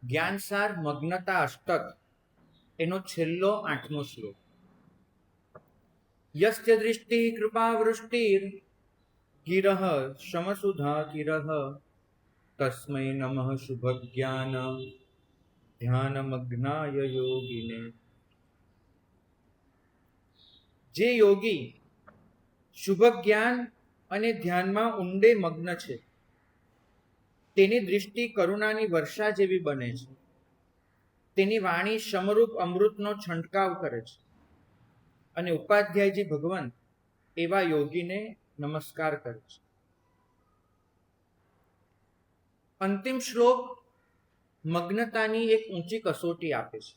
જ્ઞાનસાર મગ્નતા અષ્ટક એનો છેલ્લો 8મો શ્લોક. યસ્ય દૃષ્ટિ કૃપા વૃષ્ટિર ગિરઃ શમસુધા કિરઃ તસ્મૈ નમઃ શુભ જ્ઞાન ધ્યાનમગ્નાય યોગિને. જે યોગી શુભ જ્ઞાન અને ધ્યાનમાં ઊંડે મગ્ન છે તેની દૃષ્ટિ કરુણાની વર્ષા જેવી બને છે. તેની વાણી સમરૂપ અમૃતનો છંટકાવ કરે છે અને ઉપાધ્યાયજી ભગવાન એવા યોગીને નમસ્કાર કરે છે. અંતિમ શ્લોક મગ્નતાની એક ઊંચી કસોટી આપે છે.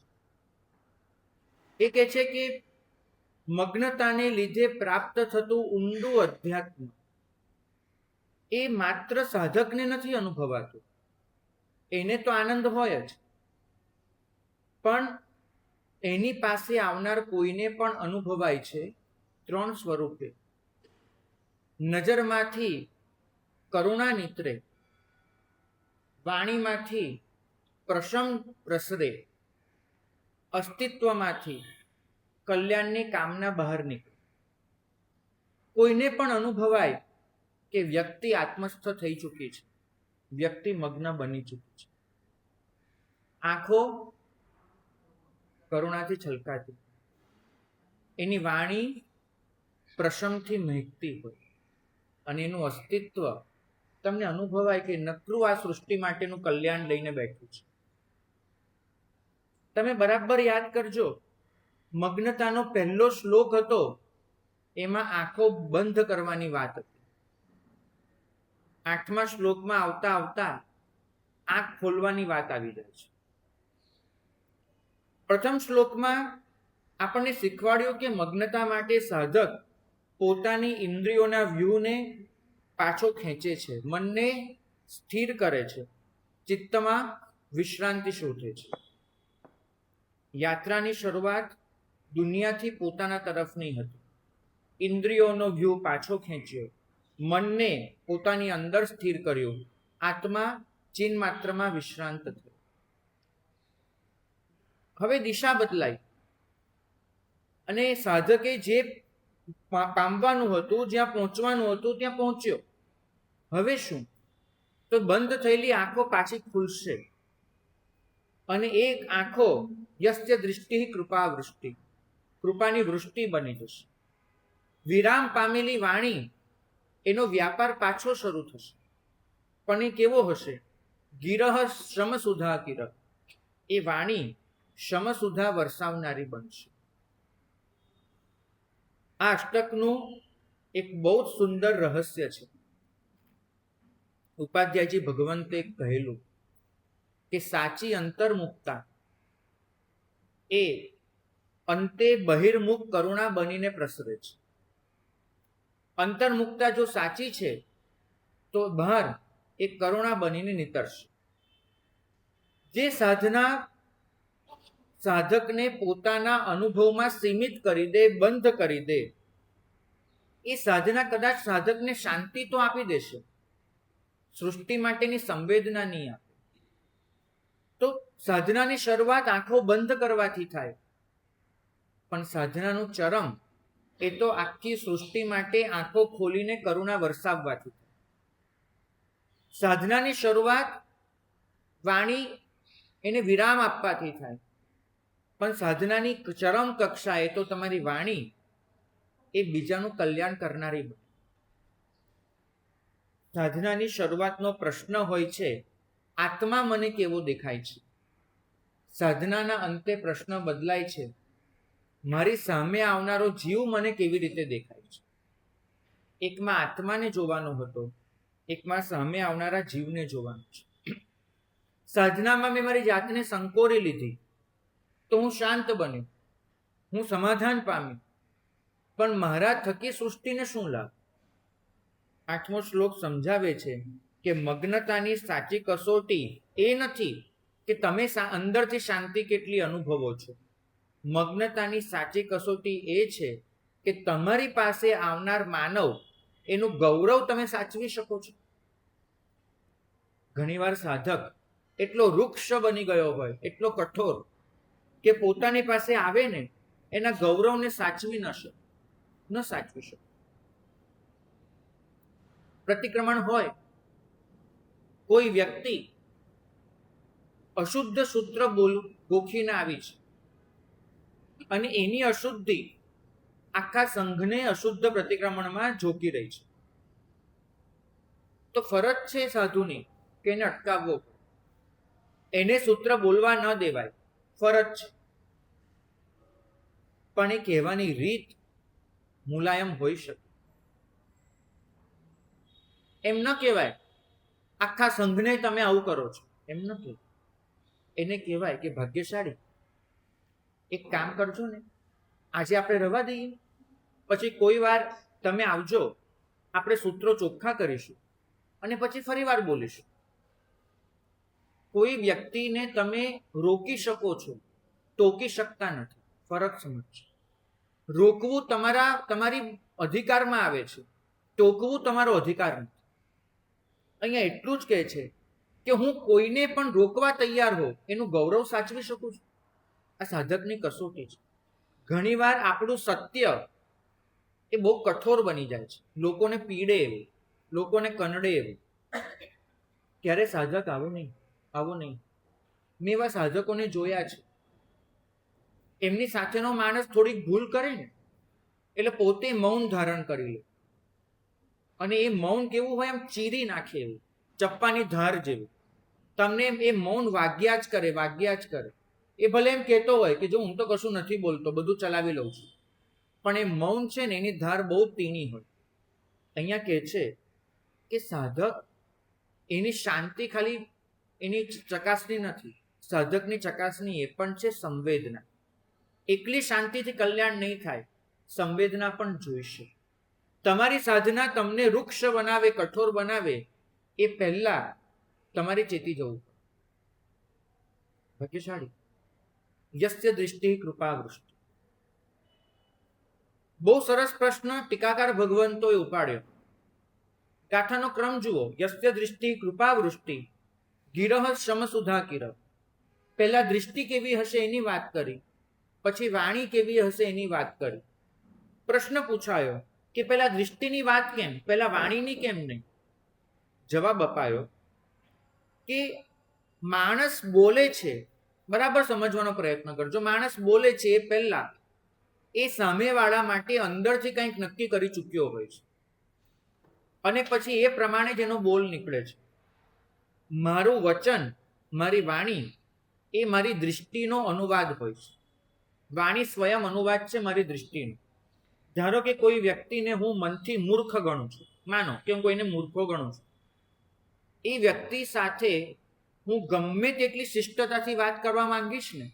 એ કહે છે કે મગ્નતાને લીધે પ્રાપ્ત થતું ઊંડું અધ્યાત્મ એ માત્ર સાધકને નથી અનુભવાતું. એને તો આનંદ હોય જ, પણ એની પાસે આવનાર કોઈને પણ અનુભવાય છે 3 સ્વરૂપે. નજરમાંથી કરુણા નીતરે, વાણીમાંથી પ્રશમ પ્રસરે, અસ્તિત્વમાંથી કલ્યાણની કામના બહાર નીકળે. કોઈને પણ અનુભવાય કે વ્યક્તિ આત્મસ્થ થઈ ચૂકી છે, વ્યક્તિ મગ્ન બની ચૂકી છે. આંખો કરુણાથી છલકાતી, એની વાણી પ્રશમથી મહેકતી હોય અને એનું અસ્તિત્વ તમને અનુભવાય કે નકરું આ સૃષ્ટિ માટેનું કલ્યાણ લઈને બેઠું છે. તમે બરાબર યાદ કરજો, મગ્નતાનો પહેલો શ્લોક હતો એમાં આંખો બંધ કરવાની વાત હતી. 8મા શ્લોકમાં આવતા આવતા આંખ ખોલવાની વાત આવી જાય છે. પ્રથમ શ્લોકમાં આપણને શીખવાડ્યું કે મગ્નતા માટે સાધક પોતાની ઇન્દ્રિયોના વ્યૂહને પાછો ખેંચે છે, મનને સ્થિર કરે છે, ચિત્તમાં વિશ્રાંતિ શોધે છે. યાત્રાની શરૂઆત દુનિયાથી પોતાના તરફની હતી. ઇન્દ્રિયોનો વ્યૂહ પાછો ખેંચ્યો, મનને પોતાની અંદર સ્થિર કર્યું, આત્મા ચિન્હ માત્રમાં વિશ્રાંત થયો. હવે દિશા બદલાઈ અને સાધકે જે પામવાનું હતું, જ્યાં પહોંચવાનું હતું ત્યાં પહોંચ્યો. હવે શું? તો બંધ થયેલી આંખો પાછી ખુલશે અને એક આંખો યસ્ય દૃષ્ટિ કૃપા વૃષ્ટિ, કૃપાની વૃષ્ટિ બની જશે. વિરામ પામેલી વાણી એનો વ્યાપાર પાછો શરૂ થશે. પણ એ કેવો હશે? ગિરહ શમસુધા કિરહ, એ વાણી શમસુધા વરસાવનારી બનશે. આ અષ્ટકનું એક બહુ જ સુંદર રહસ્ય છે. ઉપાધ્યાયજી ભગવંતે કહેલું કે સાચી અંતર્મુક્તા એ અંતે બહિર્મુખ કરુણા બનીને પ્રસરે છે. અંતર્મુક્તા જો સાચી છે તો બહાર એ કરુણા બનીને નીતરશે. જે સાધના સાધકને પોતાના અનુભવમાં સીમિત કરી દે, બંધ કરી દે, એ સાધના કદાચ સાધકને શાંતિ તો આપી દેશે, સૃષ્ટિ માટેની સંવેદના નહીં આપે. તો સાધનાની શરૂઆત આંખો બંધ કરવાથી થાય, પણ સાધનાનું ચરમ એ તો આખી સૃષ્ટિ માટે આંખો ખોલીને કરુણા વરસાવવાથી થાય. સાધનાની શરૂઆત વાણી એને વિરામ આપવાથી થાય, પણ સાધનાની ચરમ કક્ષા એ તો તમારી વાણી એ બીજાનું કલ્યાણ કરનારી બને. સાધનાની શરૂઆતનો પ્રશ્ન હોય છે, આત્મા મને કેવો દેખાય છે? સાધનાના અંતે પ્રશ્ન બદલાય છે, મારી સામે આવનારો જીવ મને કેવી રીતે દેખાય છે? એકમાં આત્માને જોવાનો હતો, એકમાં સામે આવનારા જીવને જોવાનો છે. સાધનામાં મેં મારી જાતને સંકોરી લીધી તો હું શાંત બન્યો, હું સમાધાન પામ્યો, પણ મારા થકી સૃષ્ટિને શું લાભ? 8મો શ્લોક સમજાવે છે કે મગ્નતાની સાચી કસોટી એ નથી કે તમે અંદરથી શાંતિ કેટલી અનુભવો છો. મગ્નતાની સાચી કસોટી એ છે કે તમારી પાસે આવનાર માનવ એનું ગૌરવ તમે સાચવી શકો છો. ઘણીવાર સાધક એટલો વૃક્ષ બની ગયો હોય, એટલો કઠોર કે પોતાની પાસે આવે ને એના ગૌરવને સાચવી ન સાચવી શકે. પ્રતિક્રમણ હોય, કોઈ વ્યક્તિ અશુદ્ધ સૂત્ર ગોખીને આવી છે અને એની અશુદ્ધિ આખા સંઘને અશુદ્ધ પ્રતિક્રમણમાં ઝોકી રહી છે, તો ફરજ છે સાધુની કે એને અટકાવવો, એને સૂત્ર બોલવા ન દેવાય, ફરજ છે. પણ એ કહેવાની રીત મુલાયમ હોઈ શકે. એમ ન કહેવાય આખા સંઘને તમે આવું કરો છો, એમ ન કહેવાય. એને કહેવાય કે ભાગ્યશાળી, એક કામ કરજો ને, આજે આપણે રવા દઈએ, પછી કોઈ વાર તમે આવજો, આપણે સૂત્રો ચોખ્ખા કરીશું અને પછી ફરી વાર બોલીશું. કોઈ વ્યક્તિને તમે રોકી શકો છો, ટોકી શકતા નથી. ફરક સમજજો. રોકવું તમારી અધિકારમાં આવે છે, ટોકવું તમારો અધિકાર નથી. અહીંયા એટલું જ કહે છે કે હું કોઈને પણ રોકવા તૈયાર હોઉં, એનું ગૌરવ સાચવી શકું છું. આ સાધકની કસોટી છે. ઘણીવાર આપણું સત્ય એ બહુ કઠોર બની જાય છે, લોકોને પીડે એવું, લોકોને કનડે એવું. ત્યારે સાધક આવો નહીં. મેં એવા સાધકોને જોયા છે, એમની સાથેનો માણસ થોડીક ભૂલ કરે ને એટલે પોતે મૌન ધારણ કરી લે, અને એ મૌન કેવું હોય, એમ ચીરી નાખે એવું, ચપ્પાની ધાર જેવું. તમને એ મૌન વાગ્યા જ કરે. એ ભલે એમ કહેતો હોય કે જો હું તો કશું નથી બોલતો, બધું ચલાવી લઉં છું, પણ એ મૌન છે ને એની ધાર બહુ તીણી હોય. અહીંયા કહે છે કે સાધક એની શાંતિ ખાલી એની ચકાસણી નથી, સાધકની ચકાસણી એ પણ છે સંવેદના. એકલી શાંતિથી કલ્યાણ નહીં થાય, સંવેદના પણ જોઈશે. તમારી સાધના તમને વૃક્ષ બનાવે, કઠોર બનાવે, એ પહેલા તમારે ચેતી જવું. ભાગ્યશાળી યસ્ય દૃષ્ટિ કૃપા વૃષ્ટિ. બહુ સરસ પ્રશ્ન ટીકાકાર ભગવંતોએ ઉપાડ્યો. ગાથાનો ક્રમ જુઓ. યસ્ય દૃષ્ટિ કૃપા વૃષ્ટિ ગિરહ સમસુધા કિરહ. પહેલા દૃષ્ટિ કેવી હશે એની વાત કરી, પછી વાણી કેવી હશે એની વાત કરી. પ્રશ્ન પૂછાયો કે પહેલા દૃષ્ટિની વાત કેમ, પહેલા વાણીની કેમ નહીં? જવાબ અપાયો કે માણસ બોલે છે, બરાબર સમજવાનો પ્રયત્ન કરજો. માણસ બોલે છે એ પહેલા એ સામેવાળા માટે અંદરથી કંઈક નક્કી કરી ચૂક્યો હોય છે, અને પછી એ પ્રમાણે જ એનો બોલ નીકળે છે. મારું વચન, મારી વાણી એ મારી દૃષ્ટિનો અનુવાદ હોય છે. વાણી સ્વયં અનુવાદ છે મારી દૃષ્ટિનો. ધારો કે કોઈ વ્યક્તિને હું મનથી મૂર્ખ ગણું છું, માનો કે હું કોઈને મૂર્ખો ગણું છું, એ વ્યક્તિ સાથે હું ગમે તેટલી શિષ્ટતાથી વાત કરવા માંગીશ ને,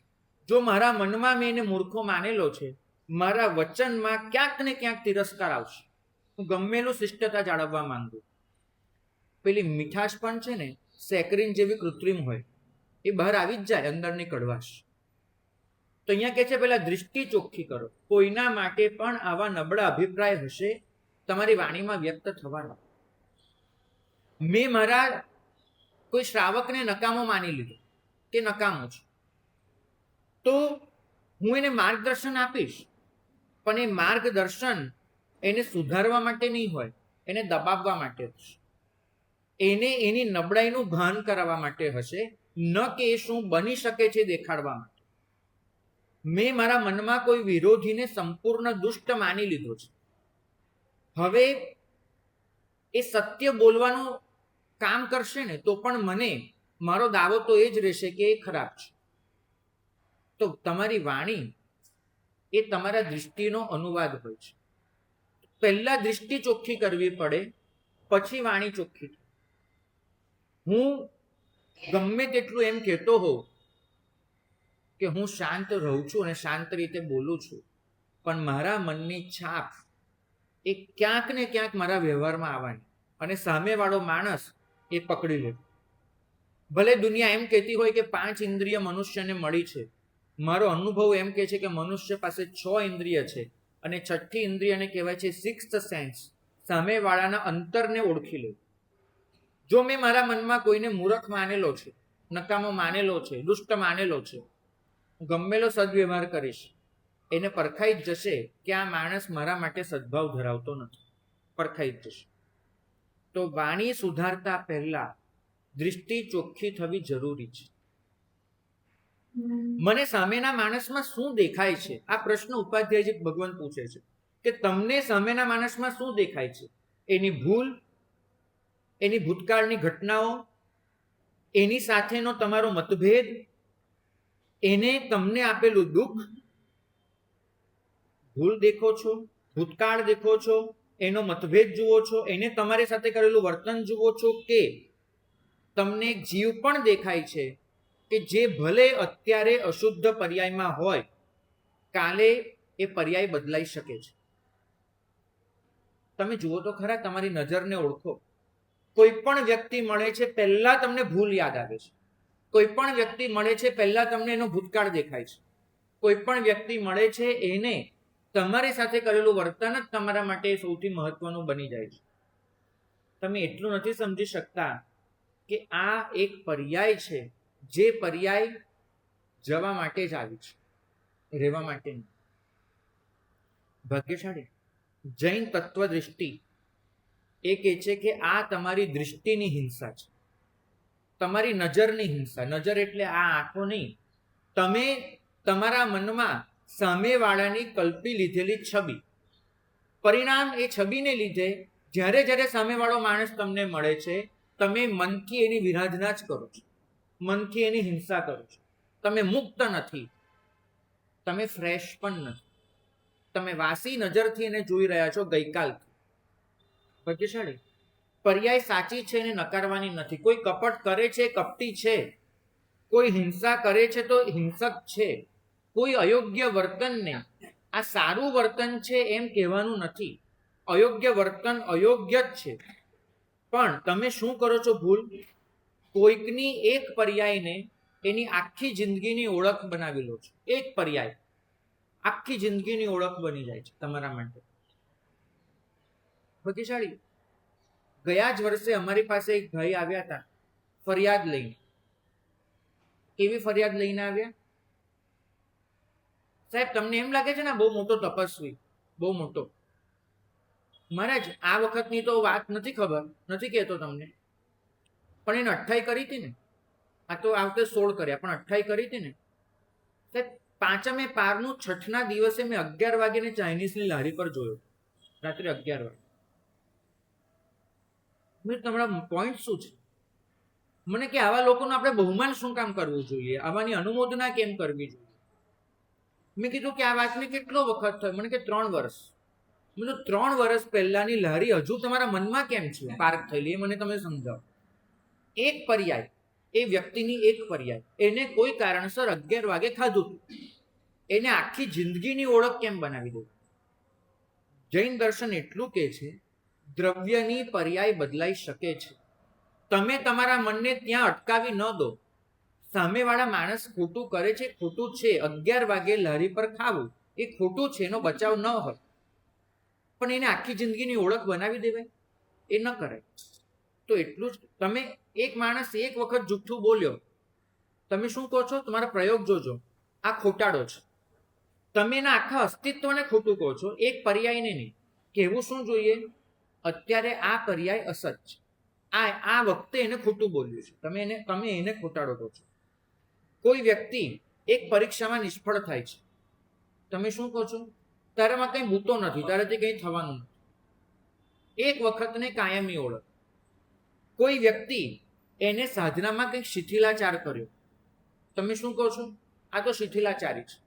જો મારા મનમાં મેં એને મૂર્ખો માનેલો છે, મારા વચનમાં ક્યાંક ને ક્યાંક તિરસ્કાર આવશે. હું ગમેલું શિષ્ટતા જાળવવા માંગુ, પેલી મીઠાશ પણ છે ને સેકરીન જેવી કૃત્રિમ હોય, એ બહાર આવી જ જાય, અંદરની કડવાશ. તો અહીંયા કહે છે પહેલા દૃષ્ટિ ચોખ્ખી કરો. કોઈના માટે પણ આવા નબળા અભિપ્રાય હશે તમારી વાણીમાં વ્યક્ત થવાના. મેં મારા કોઈ શ્રાવકને નકામો માની લીધો કે નકામો છે, તો હું એને માર્ગદર્શન આપીશ, પણ એ માર્ગદર્શન એને સુધારવા માટે નહીં હોય, એને દબાવવા માટે હશે, એને એની નબળાઈનું ભાન કરાવવા માટે હશે, ન કે એ શું બની શકે છે દેખાડવા માટે. મેં મારા મનમાં કોઈ વિરોધીને સંપૂર્ણ દુષ્ટ માની લીધો છે, હવે એ સત્ય બોલવાનું કામ કરશે ને તો પણ મને મારો દાવો તો એ જ રહેશે કે એ ખરાબ છે. તો તમારી વાણી એ તમારા દૃષ્ટિનો અનુવાદ હોય છે. પહેલા દૃષ્ટિ ચોખ્ખી કરવી પડે, પછી વાણી ચોખ્ખી. હું ગમે તેટલું એમ કહેતો હોઉં કે હું શાંત રહું છું અને શાંત રીતે બોલું છું, પણ મારા મનની છાપ એ ક્યાંક ને ક્યાંક મારા વ્યવહારમાં આવવાની, અને સામેવાળો માણસ એ પકડી લે. ભલે દુનિયા એમ કહેતી હોય કે 5 ઇન્દ્રિય મનુષ્યને મળી છે, મારો અનુભવ એમ કહે છે કે મનુષ્ય પાસે 6 ઇન્દ્રિય છે, અને 6ઠ્ઠી ઇન્દ્રિયને કહેવાય છે સિક્સ્થ સેન્સ, સામેવાળાના અંતરને ઓળખી લે. જો મેં મારા મનમાં કોઈને મૂર્ખ માનેલો છે નકામો માનેલો છે, દુષ્ટ માનેલો છે, ગમેલો સદવ્યવહાર કરીશ, એને પરખાઈ જ જશે કે આ માણસ મારા માટે સદભાવ ધરાવતો નથી, પરખાઈ જ જશે. તો વાણી સુધારતા પહેલા દૃષ્ટિ ચોખ્ખી થવી જરૂરી છે. મને સામેના માણસમાં શું દેખાય છે, આ પ્રશ્ન ઉપાધ્યાયજી ભગવાન પૂછે છે કે તમને સામેના માણસમાં શું દેખાય છે? એની ભૂલ, એની ભૂતકાળની ઘટનાઓ, એની સાથેનો તમારો મતભેદ, એને તમને આપેલું દુઃખ, ભૂલ દેખો છો, ભૂતકાળ દેખો છો, એનો મતભેદ જુઓ છો, એને તમારી સાથે કરેલું વર્તન જુઓ છો, કે તમને જીવ પણ દેખાય છે કે જે ભલે અત્યારે અશુદ્ધ પર્યાયમાં હોય, કાલે એ પર્યાય બદલાઈ શકે છે. તમે જુઓ તો ખરા, તમારી નજરને ઓળખો. કોઈ પણ વ્યક્તિ મળે છે પહેલા તમને ભૂલ યાદ આવે છે, કોઈ પણ વ્યક્તિ મળે છે પહેલા તમને એનો ભૂતકાળ દેખાય છે, કોઈ પણ વ્યક્તિ મળે છે એને તમારી સાથે કરેલું વર્તન જ તમારા માટે સૌથી મહત્વનું બની જાય છે. તમે એટલું નથી સમજી શકતા કે આ એક પર્યાય છે, જે પર્યાય જવા માટે જ આવી છે, રહેવા માટે નહીં. ભાગ્યશાળી જૈન તત્વ દૃષ્ટિ એ કહે છે કે આ તમારી દૃષ્ટિની હિંસા છે, તમારી નજરની હિંસા. નજર એટલે આ આંખો નહીં. તમે તમારા મનમાં સામેવાળાની કલ્પી લીધેલી છબી, પરિણામ એ છબીને લીધે જ્યારે જ્યારે સામેવાળો માણસ તમને મળે છે, તમે મનથી એની વિરાધના જ કરો છો, મનથી એની હિંસા કરો છો. તમે મુક્ત નથી, તમે ફ્રેશ પણ નથી, તમે વાસી નજરથી એને જોઈ રહ્યા છો ગઈકાલથી. ભાગ્યશાળી પર્યાય સાચી છે એને નકારવાની નથી. કોઈ કપટ કરે છે, કપટી છે, કોઈ હિંસા કરે છે તો હિંસક છે, કોઈ અયોગ્ય વર્તનને આ સારું વર્તન છે એમ કહેવાનું નથી. અયોગ્ય વર્તન અયોગ્ય જ છે, પણ તમે શું કરો છો ભૂલ? કોઈકની એક પર્યાયને એની આખી જિંદગીની ઓળખ બનાવી લો છો. એક પર્યાય આખી જિંદગીની ઓળખ બની જાય છે તમારા માટે. ભાગ્યશાળી ગયા જ વર્ષે અમારી પાસે એક ભાઈ આવ્યા હતા ફરિયાદ લઈને. કેવી ફરિયાદ લઈને આવ્યા? સાહેબ તમને એમ લાગે છે ને બહુ મોટો તપસ્વી, બહુ મોટો. મહારાજ આ વખતની તો વાત નથી ખબર, નથી કહેતો તમને, પણ એને 28 કરી હતી ને. આ તો આ વખતે 16 કર્યા, પણ 28 કરી હતી ને. સાહેબ પાંચમે પારનું છઠના દિવસે મેં 11 વાગ્યાની ચાઇનીઝની લારી પર જોયો, રાત્રે 11 વાગે. તમારા પોઈન્ટ શું છે? મને કે આવા લોકોનું આપણે બહુમાન શું કામ કરવું જોઈએ, આવાની અનુમોદના કેમ કરવી જોઈએ? મેં કીધું કે આ વાતને કેટલો વખત થયો? મને કે 3 વર્ષ. મેં 3 વર્ષ પહેલાની લારી હજુ તમારા મનમાં કેમ છે પાર્ક થયેલી, એ મને તમે સમજાવો. એક પર્યાય, એ વ્યક્તિની એક પર્યાય, એને કોઈ કારણસર 11 વાગે ખાધું, એને આખી જિંદગીની ઓળખ કેમ બનાવી દઉં? જૈન દર્શન એટલું કે છે દ્રવ્યની પર્યાય બદલાઈ શકે છે. તમે તમારા મનને ત્યાં અટકાવી ન દો. સામેવાળા માણસ ખોટું કરે છે, ખોટું છે, 11 વાગે લારી પર ખાવું એ ખોટું છે, એનો બચાવ ન હોય, પણ એને આખી જિંદગીની ઓળખ બનાવી દેવાય, એ ન કરાય. તો એટલું જ. તમે એક માણસ એક વખત જુઠ્ઠું બોલ્યો, તમે શું કહો છો? તમારા પ્રયોગ જોજો, આ ખોટાડો છે. તમે એના આખા અસ્તિત્વને ખોટું કહો છો, એક પર્યાયને નહીં. કહેવું શું જોઈએ? અત્યારે આ પર્યાય અસત છે, આ વખતે એને ખોટું બોલ્યું છે, તમે એને ખોટાડો કહો છો. કોઈ વ્યક્તિ એક પરીક્ષામાં નિષ્ફળ થાય છે, તમે શું કહો છો? તારામાં કંઈ ભૂતો નથી, તારાથી કંઈ થવાનું નથી. એક વખતને કાયમી ઓળખ. કોઈ વ્યક્તિ એને સાધનામાં કંઈક શિથિલાચાર કર્યો, તમે શું કહો છો? આ તો શિથિલાચારી છે.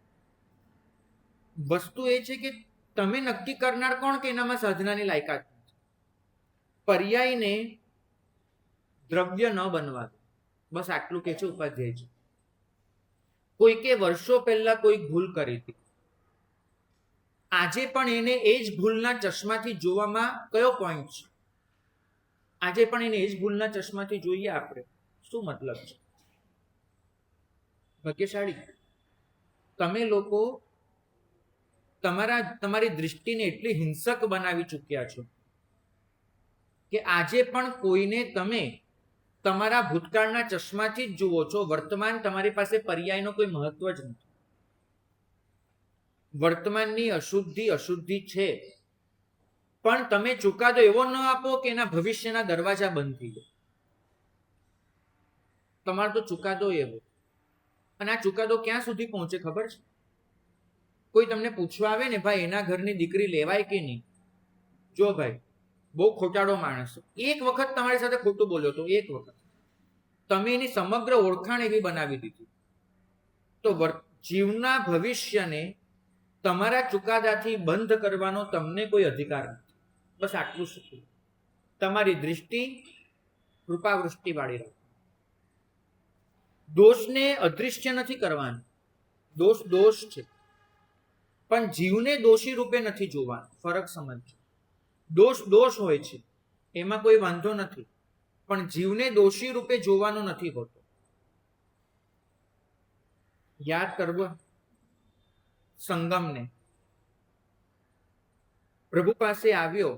વસ્તુ એ છે કે તમે નક્કી કરનાર કોણ કે એનામાં સાધનાની લાયકાત. પર્યાયને દ્રવ્ય ન બનવા દો. બસ આટલું કે છે ઉપાધ્યાયજી. કોઈકે વર્ષો પહેલા કોઈ ભૂલ કરી હતી, આજે પણ એને એ જ ભૂલના ચશ્માથી જોવામાં કયો પોઈન્ટ છે? આજે પણ એને એ જ ભૂલના ચશ્માથી જોઈએ આપણે, શું મતલબ છે? ભાગ્યશાળી તમે લોકો તમારી દૃષ્ટિને એટલી હિંસક બનાવી ચૂક્યા છો કે આજે પણ કોઈને તમે તમારા ભૂતકાળના ચશ્માથી જ જુઓ છો. વર્તમાન તમારી પાસે પર્યાયનો કોઈ મહત્વ જ નથી. વર્તમાનની અશુદ્ધિ છે, પણ તમે ચુકાદો એવો ન આપો કે એના ભવિષ્યના દરવાજા બંધ થઈ જાય. તમારો તો ચુકાદો એવો. અને આ ચુકાદો ક્યાં સુધી પહોંચે ખબર છે? કોઈ તમને પૂછવા આવે ને, ભાઈ એના ઘરની દીકરી લેવાય કે નહીં, જો ભાઈ બહુ ખોટાડો માણસ, એક વખત તમારી સાથે ખોટું બોલ્યો તો, એક વખત તમે એની સમગ્ર ઓળખાણ એવી બનાવી દીધી, તો જીવના ભવિષ્યને તમારા ચુકાદાથી બંધ કરવાનો તમને કોઈ અધિકાર નથી. બસ આટલું શીખવું. તમારી દૃષ્ટિ કૃપાવૃષ્ટિ વાળી રાખો. દોષને અદૃશ્ય નથી કરવાનું. દોષ છે, પણ જીવને દોષી રૂપે નથી જોવાનો. ફરક સમજો. દોષ હોય છે, એમાં કોઈ વાંધો નથી, પણ જીવને દોષી રૂપે જોવાનો નથી હોતો. યાદ કરવો સંગમને. પ્રભુ પાસે આવ્યો,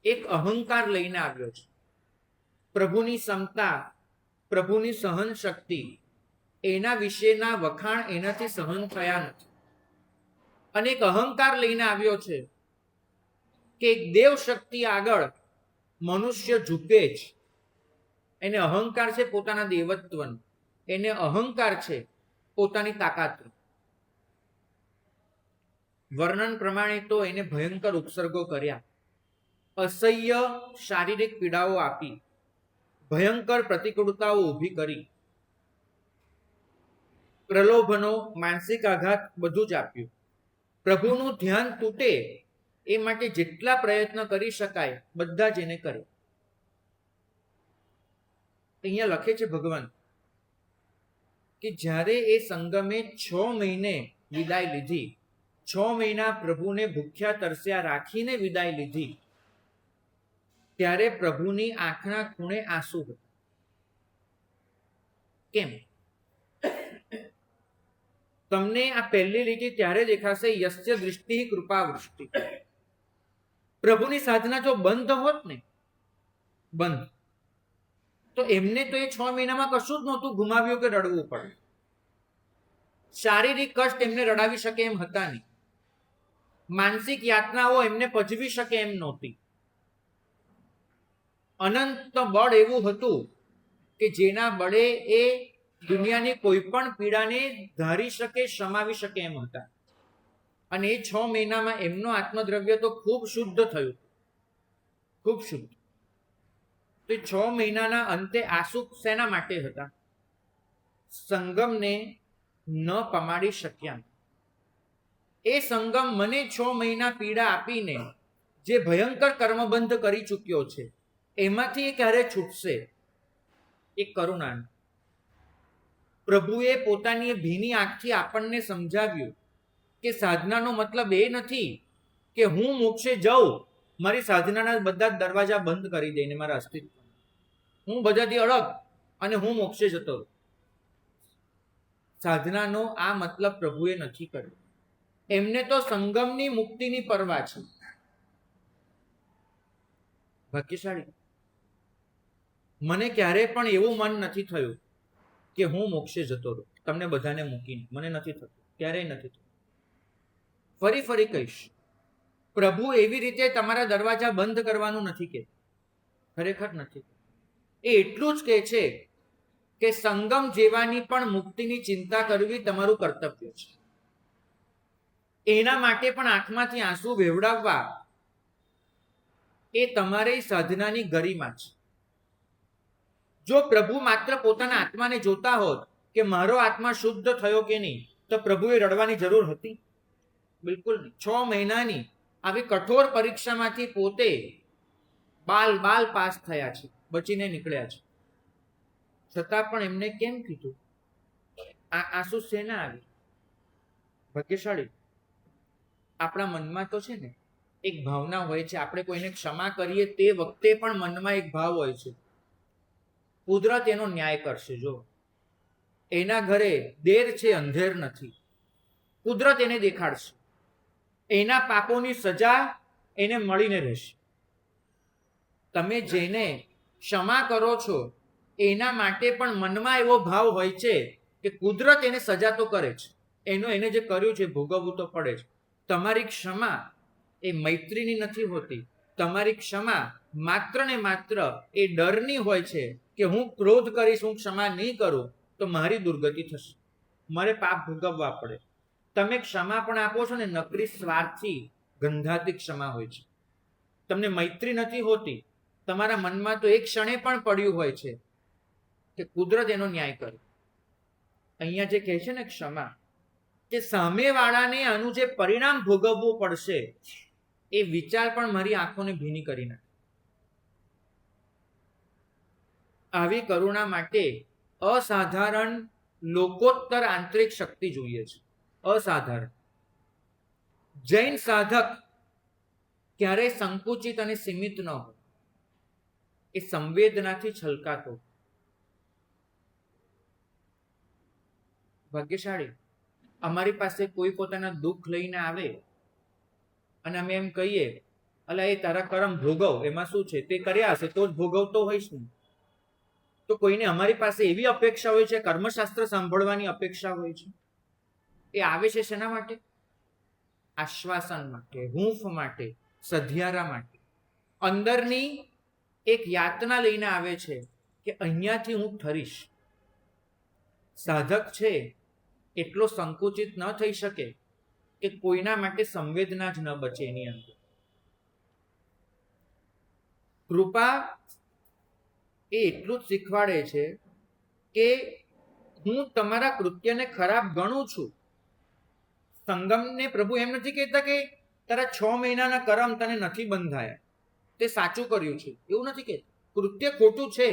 એક અહંકાર લઈને આવ્યો છે. પ્રભુની ક્ષમતા, પ્રભુની સહન શક્તિ, એના વિશેના વખાણ એનાથી સહન થયા નથી. અને એક અહંકાર લઈને આવ્યો છે કે દેવ શક્તિ આગળ મનુષ્ય ઝૂકે જ. એને અહંકાર છે પોતાના દેવત્વનો, એને અહંકાર છે પોતાની તાકાત. વર્ણન પ્રમાણે તો એને ભયંકર ઉપસર્ગો કર્યા, અસહ્ય શારીરિક પીડાઓ આપી, ભયંકર પ્રતિકૂળતાઓ ઊભી કરી, પ્રલોભનો, માનસિક આઘાત બધું જ આપ્યું. પ્રભુનું ધ્યાન તૂટે એ માટે જેટલા પ્રયત્ન કરી શકાય બધા જ એને કરે. અહીંયા લખે છે ભગવાન કે જ્યારે એ સંગમે 6 મહિને વિદાય લીધી, 6 મહિના પ્રભુને ભૂખ્યા તરસ્યા રાખીને વિદાય લીધી, ત્યારે પ્રભુની આંખના ખૂણે આંસુ હતા. કેમ? તમને આ પહેલી લીટી ત્યારે દેખાશે, યસ્ય દૃષ્ટિ કૃપા વૃષ્ટિ. પ્રભુની સાધના જો બંધ હોત ને, બંધ, તો એમને તો એ 6 મહિનામાં કશું જ નહોતું ગુમાવ્યું કે રડવું પડે. શારીરિક કષ્ટ એમને રડાવી શકે એમ હતા નહીં, માનસિક યાતનાઓ એમને પજવી શકે એમ નહોતી. અનંત બળ એવું હતું કે જેના બળે એ દુનિયાની કોઈ પણ પીડાને ધારી શકે, સમાવી શકે એમ હતા. અને એ 6 મહિનામાં એમનો આત્મદ્રવ્ય તો ખૂબ શુદ્ધ થયું, ખૂબ શુદ્ધ. તો 6 મહિનાના અંતે આંસુ શેના માટે હતા? સંગમને ન પમાડી શક્યા. એ સંગમ મને 6 મહિના પીડા આપીને જે ભયંકર કર્મબંધ કરી ચૂક્યો છે, એમાંથી એ ક્યારે છૂટશે? એ કરુણા. પ્રભુએ પોતાની ભીની આંખથી આપણને સમજાવ્યું કે સાધનાનો મતલબ એ નથી કે હું મોક્ષે જાઉં, મારી સાધનાના બધા જ દરવાજા બંધ કરી દઈને મારા અસ્તિત્વ, હું બધાથી અલગ અને હું મોક્ષે જતો. સાધનાનો આ મતલબ પ્રભુએ નથી કર્યો. એમને તો સંગમની મુક્તિની પરવા છે. ભાગ્યશાળી. મને ક્યારે પણ એવું મન નથી થયું કે હું મોક્ષે જતો રહું તમને બધાને મૂકીને. મને નથી થતું, ક્યારેય નથી થતું. ફરી કહીશ, પ્રભુ એવી રીતે તમારા દરવાજા બંધ કરવાનું નથી કે, ખરેખર નથી. એ એટલું જ કહે છે કે સંગમ જેવાની પણ મુક્તિની ચિંતા કરવી તમારું કર્તવ્ય છે. એના માટે પણ આંખમાંથી આંસુ વહેવડાવવા એ તમારી સાધનાની ગરિમા છે. જો પ્રભુ માત્ર પોતાના આત્માને જોતા હોત કે મારો આત્મા શુદ્ધ થયો કે નહીં, તો પ્રભુએ રડવાની જરૂર હતી? બિલકુલ નહીં. 6 મહિનાની આવી કઠોર પરીક્ષામાંથી પોતે બાલ પાસ થયા છે, બચીને નીકળ્યા છે. છતાં પણ એમને કેમ કીધું? આ આંસુ શેના આવી? ભાગ્યશાળી. આપણા મનમાં તો છે ને એક ભાવના હોય છે, આપણે કોઈને ક્ષમા કરીએ તે વખતે પણ મનમાં એક ભાવ હોય છે, કુદરત એનો ન્યાય કરશે. જો એના ઘરે દેર છે, અંધેર નથી. કુદરત એને દેખાડશે, એના પાપોની સજા એને મળીને રહેશે. તમે જેને ક્ષમા કરો છો એના માટે પણ મનમાં એવો ભાવ હોય છે કે કુદરત એને સજા તો કરે છે, એને જે કર્યું છે ભોગવવું તો પડે છે. તમારી ક્ષમા એ મૈત્રીની નથી હોતી. તમારી ક્ષમા માત્ર ને માત્ર એ ડરની હોય છે કે હું ક્રોધ કરીશ, હું ક્ષમા નહીં કરું તો મારી દુર્ગતિ થશે, મારે પાપ ભોગવવા પડે. તમે ક્ષમા પણ આપો છો ને નકરી સ્વાર્થથી ગંધાતી ક્ષમા હોય છે. તમને મૈત્રી નથી હોતી. તમારા મનમાં તો એક ક્ષણે પણ પડ્યું હોય છે કે કુદરત એનો ન્યાય કરે. અહીંયા જે કહે છે ને ક્ષમા, કે સામેવાળાને આનું જે પરિણામ ભોગવવું પડશે એ વિચાર પણ મારી આંખોને ભીની કરી નાખે. આવી કરુણા માટે અસાધારણ લોકોત્તર આંતરિક શક્તિ જોઈએ છે. અસાધારણ. જૈન સાધક ક્યારેય સંકુચિત અને સીમિત ન હોય, એ સંવેદનાથી છલકાતો. ભાગ્યશાળી. અમારી પાસે કોઈ પોતાના દુઃખ લઈને આવે અને અમે એમ કહીએ, અલા એ તારા કર્મ ભોગવ, એમાં શું છે, તે કર્યા હશે તો જ ભોગવતો હોઈશ ને. તો કોઈને અમારી પાસે એવી અપેક્ષા હોય છે, કર્મશાસ્ત્ર સાંભળવાની અપેક્ષા હોય છે. એ આવે છે શેના માટે? આશ્વાસન માટે, હૂંફ માટે, સધિયારા માટે. અંદરની એક યાતના લઈને આવે છે કે અહીંયાથી હું ઠરીશ. સાધક છે એટલો સંકુચિત ન થઈ શકે કે કોઈના માટે સંવેદના જ ન બચે એની અંદર. કૃપા એ એટલું જ શીખવાડે છે કે હું તમારા કૃત્યને ખરાબ ગણું છું. સંગમને પ્રભુ એમ નથી કહેતા કે તારા 6 મહિનાના કરમ તને નથી બંધાયા, તે સાચું કર્યું છે, એવું નથી કહેતા. કૃત્ય ખોટું છે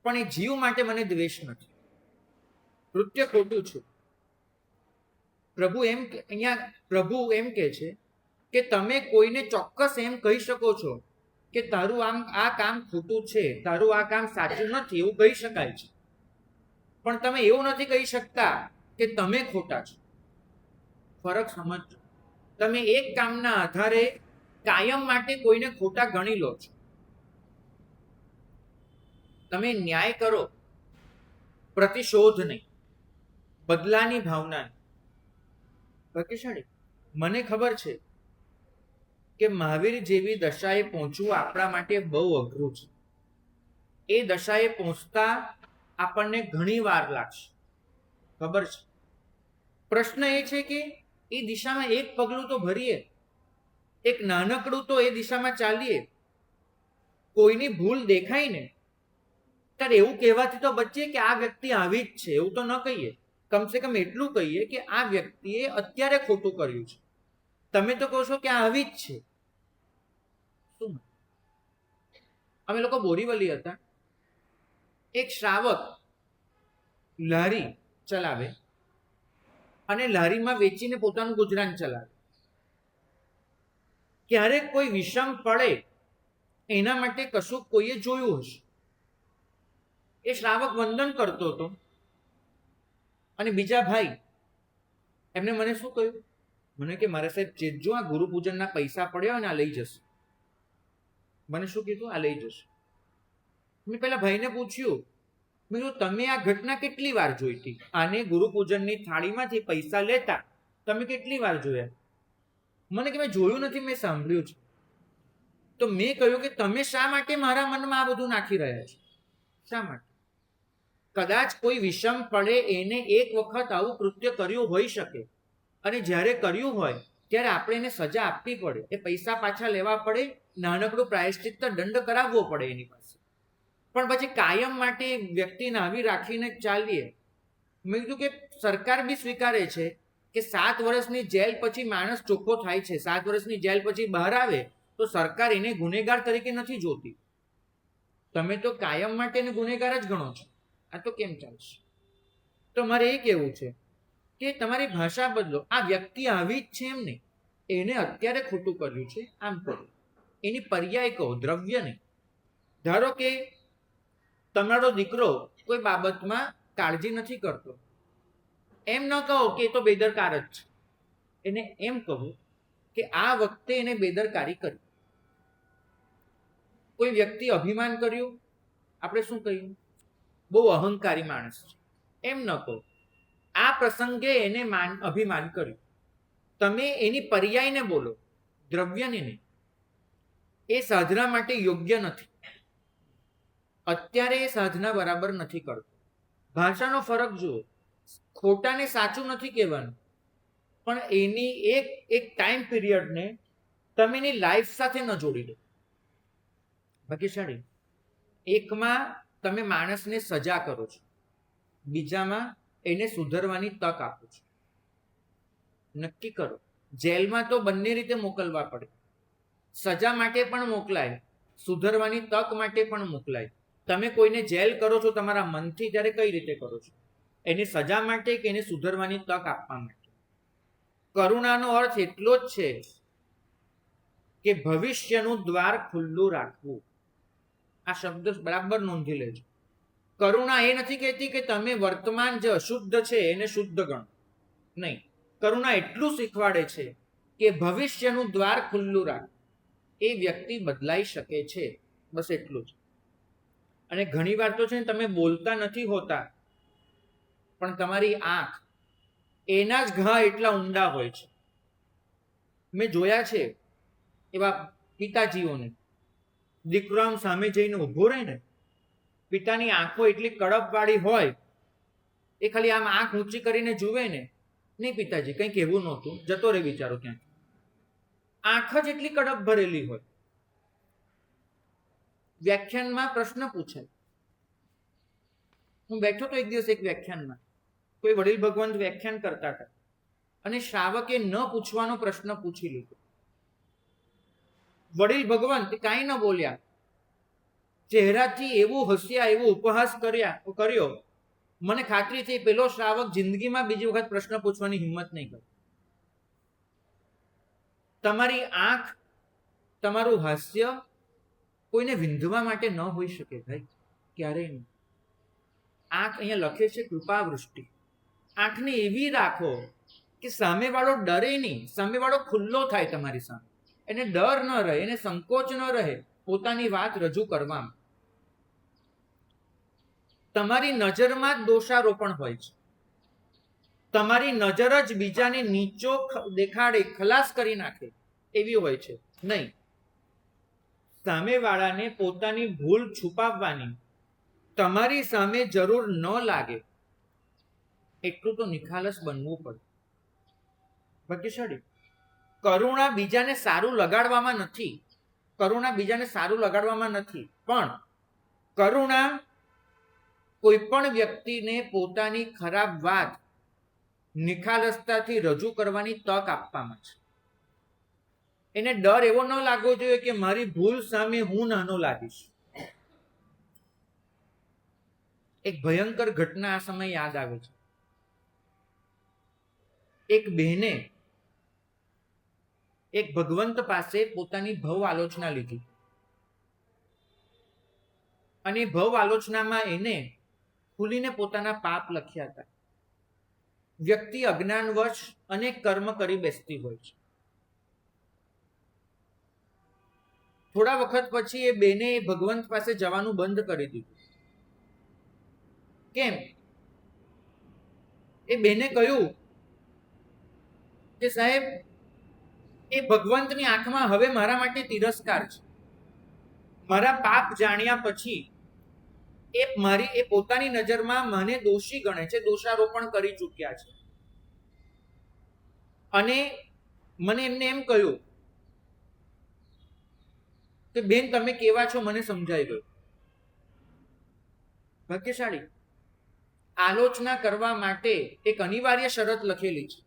પણ એ જીવ માટે મને દ્વેષ નથી. કૃત્ય ખોટું છે. પ્રભુ એમ કહે છે કે તમે કોઈને ચોક્કસ એમ કહી શકો છો કે તારું આ કામ ખોટું છે, તારું આ કામ સાચું નથી, એવું કહી શકાય છે. પણ તમે એવું નથી કહી શકતા કે તમે ખોટા છો. ફરક સમજો. તમે એક કામના આધારે કાયમ માટે કોઈને ખોટા ગણી લો છો. તમે ન્યાય કરો, પ્રતિશોધ નહીં, બદલાની ભાવના નહીં. ભાગ્યશાળી. મને ખબર છે કે મહાવીર જેવી દશાએ પહોંચવું આપણા માટે બહુ અઘરું છે. એ દશાએ પહોંચતા આપણને ઘણી વાર લાગશે, ખબર છે. પ્રશ્ન એ છે કે એ દિશામાં એક પગલું તો ભરીએ, એક નાનકડું તો એ દિશામાં ચાલીએ. કોઈની ભૂલ દેખાય ને ત્યારે એવું કહેવાથી તો બચીએ કે આ વ્યક્તિ આવી જ છે, એવું તો ન કહીએ. કમસે કમ એટલું કહીએ કે આ વ્યક્તિએ અત્યારે ખોટું કર્યું છે. તમે તો કહો છો કે આ આવી જ છે. શું? અમે લોકો બોરીવલી હતા. એક શ્રાવક લારી ચલાવે અને લારીમાં વેચીને પોતાનું ગુજરાન ચલાવે. ક્યારેક કોઈ વિષમ પડે એના માટે કશું કોઈએ જોયું હશે. એ શ્રાવક વંદન કરતો હતો અને બીજા ભાઈ એમને મને શું કહ્યું, મને કે મારા સાહેબ ચેતજો, આ ગુરુ પૂજનના પૈસા પડ્યા અને આ લઈ જશે. મને શું કીધું? આ લઈ જશે. મેં પેલા ભાઈને પૂછ્યું, મેં કીધું તમે આ ઘટના કેટલી વાર જોઈ હતી? આને ગુરુ પૂજનની થાળીમાંથી પૈસા લેતા તમે કેટલી વાર જોયા? મને કે મેં જોયું નથી, મેં સાંભળ્યું છે. તો મેં કહ્યું કે તમે શા માટે મારા મનમાં આ બધું નાખી રહ્યા છો? શા માટે? કદાચ કોઈ વિષમ પડે એને એક વખત આવું કૃત્ય કર્યું હોઈ શકે અને જ્યારે કર્યું હોય ત્યારે આપણે એને સજા આપવી પડે, એ પૈસા પાછા લેવા પડે, નાનકડું પ્રાયશ્ચિત્ત દંડ કરાવવો પડે એની પાસે. પણ પછી કાયમ માટે વ્યક્તિને આવી રાખીને ચાલીએ. મેં કીધું કે સરકાર બી સ્વીકારે છે કે 7 વર્ષની જેલ પછી માણસ ચોખ્ખો થાય છે. 7 વર્ષની જેલ પછી બહાર આવે તો સરકાર એને ગુનેગાર તરીકે નથી જોતી. તમે તો કાયમ માટે એને ગુનેગાર જ ગણો છો. આ તો કેમ ચાલશે? તો મારે એ કહેવું છે કે તમારી ભાષા બદલો. આ વ્યક્તિ આવી જ છે એમ નહીં, એને અત્યારે ખોટું કર્યું છે, આમ કરો. એની પર્યાય કહો, દ્રવ્ય નહીં. ધારો કે તમારો દીકરો કોઈ બાબતમાં કાળજી નથી કરતો, એમ ન કહો કે એ તો બેદરકાર જ છે. એને એમ કહો કે આ વખતે એને બેદરકારી કરી. કોઈ વ્યક્તિ અભિમાન કર્યું, આપણે શું કહ્યું? બહુ અહંકારી માણસ છે, એમ ન કહો. આ પ્રસંગે એને અભિમાન કર્યું. તમે એની પર્યાયને બોલો, દ્રવ્યને નહીં. એ સાધના માટે યોગ્ય નથી. અત્યારે એ સાધના બરાબર નથી કરતો. ભાષાનો ફરક જુઓ. ખોટાને સાચું નથી કહેવાનું, પણ એની એક ટાઈમ પીરિયડને તમે એની લાઈફ સાથે ન જોડી દો. ભાગ્યશાળી. એકમાં તમે માણસને સજા કરો છો, બીજામાં એને સુધરવાની તક આપો છો. નક્કી કરો. જેલમાં તો બંને રીતે મોકલવા પડે. સજા માટે પણ મોકલાય, સુધરવાની તક માટે પણ મોકલાય. તમે કોઈને જેલ કરો છો તમારા મનથી, ત્યારે કઈ રીતે કરો છો? એની સજા માટે કે એને સુધરવાની તક આપવા માટે? કરુણાનો અર્થ એટલો જ છે કે ભવિષ્યનું દ્વાર ખુલ્લું રાખવું. આ શબ્દ બરાબર નોંધી લેજો. કરુણા એ નથી કહેતી કે તમે વર્તમાન જે અશુદ્ધ છે એને શુદ્ધ ગણો. નહીં. કરુણા એટલું શીખવાડે છે કે ભવિષ્યનું દ્વાર ખુલ્લું રાખ. એ વ્યક્તિ બદલાઈ શકે છે, બસ એટલું જ. અને ઘણી વાર તો છે ને, તમે બોલતા નથી હોતા, પણ તમારી આંખ, એના જ ઘા એટલા ઊંડા હોય છે. મેં જોયા છે એવા પિતાજીઓને, દીકરો આમ સામે જઈને ઉભો રહે ને, પિતાની આંખો એટલી કડપવાળી હોય, એ ખાલી આમ આંખ ઊંચી કરીને જુએ ને, નહીં પિતાજી કંઈ કહેવું નહોતું, જતો રહે વિચારો ક્યાંક. આંખ જ એટલી કડપ ભરેલી હોય. વ્યાખ્યાનમાં પ્રશ્ન પૂછાય. હું બેઠો તો એક દિવસ એક વ્યાખ્યાનમાં, કોઈ વડીલ ભગવાન વ્યાખ્યાન કરતા હતા, અને શ્રાવકે ન પૂછવાનો પ્રશ્ન પૂછી લીધો. વડીલ ભગવાન કાંઈ ન બોલ્યા, ચહેરાથી એવું હસ્યા, એવો ઉપહાસ કર્યો, મને ખાતરી થઈ પેલો શ્રાવક જિંદગીમાં બીજી વખત પ્રશ્ન પૂછવાની હિંમત નહીં કરે. તમારી આંખ, તમારું હાસ્ય કોઈને વિંધવા માટે ન હોઈ શકે ભાઈ, ક્યારેય નહીં. આંખ અહીંયા લખે છે કૃપાવૃષ્ટિ. આંખને એવી રાખો કે સામેવાળો ડરે નહીં, સામેવાળો ખુલ્લો થાય તમારી સામે. એને ડર ન રહે, એને સંકોચ ન રહે પોતાની વાત રજૂ કરવામાં. તમારી નજરમાં જ દોષારોપણ હોય છે. તમારી નજર જ બીજાને નીચો દેખાડે, ખલાસ કરી નાખે એવી હોય છે. નહીં. સામેવાળાને પોતાની ભૂલ છુપાવવાની તમારી સામે જરૂર ન લાગે એટલું તો નિખાલસ બનવું પડે. ભાગ્યશાળી. કરુણા બીજાને સારું લગાડવામાં નથી, કરુણા બીજાને સારું લગાડવામાં નથી, પણ કરુણા કોઈ પણ વ્યક્તિને પોતાની ખરાબ વાત નિખાલસતાથી રજૂ કરવાની તક આપવામાં છે. એને ડર એવો ન લાગવો જોઈએ કે મારી ભૂલ સામે હું નાનો લાગીશ. એક ભયંકર ઘટના આ સમય યાદ આવે છે. એક બહેને એક ભગવંત પાસે પોતાની ભવ આલોચના લીધી, અને ભવ આલોચનામાં એને ખુલીને પોતાના પાપ લખ્યા હતા. વ્યક્તિ અજ્ઞાનવશ અનેક કર્મ કરી બેસતી હોય છે. થોડા વખત પછી એ બેને ભગવંત પાસે જવાનું બંધ કરી દીધું. કેમ? એ બેને કહ્યું કે સાહેબ, એ ભગવંતની આંખમાં હવે મારા માટે તિરસ્કાર છે. મારા પાપ જાણ્યા પછી એ પોતાની નજરમાં મને દોષી ગણે છે, દોષારોપણ કરી ચૂક્યા છે. અને મને એમને એમ કહ્યું કે બેન તમે કેવા છો મને સમજાઈ ગયું. ભાગ્યશાળી. આલોચના કરવા માટે એક અનિવાર્ય શરત લખેલી છે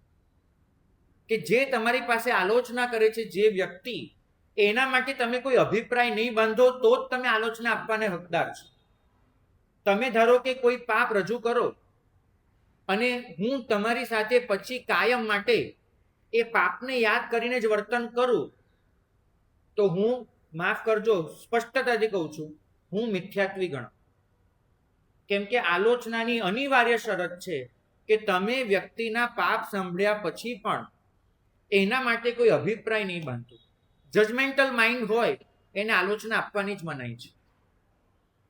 કે જે તમારી પાસે આલોચના કરે છે જે વ્યક્તિ, એના માટે તમે કોઈ અભિપ્રાય નહીં બાંધો તો જ તમે આલોચના આપવાને હકદાર છો. તમે ધારો કે કોઈ પાપ રજૂ કરો અને હું તમારી સાથે પછી કાયમ માટે એ પાપને યાદ કરીને જ વર્તન કરું, તો હું, માફ કરજો સ્પષ્ટતાથી કહું છું, હું મિથ્યાત્વી ગણ. કેમ કે આલોચનાની અનિવાર્ય શરત છે કે તમે વ્યક્તિના પાપ સાંભળ્યા પછી પણ એના માટે કોઈ અભિપ્રાય નહીં બાંધો. જજમેન્ટલ માઇન્ડ હોય એને આલોચના આપવાની જ મનાઈ છે.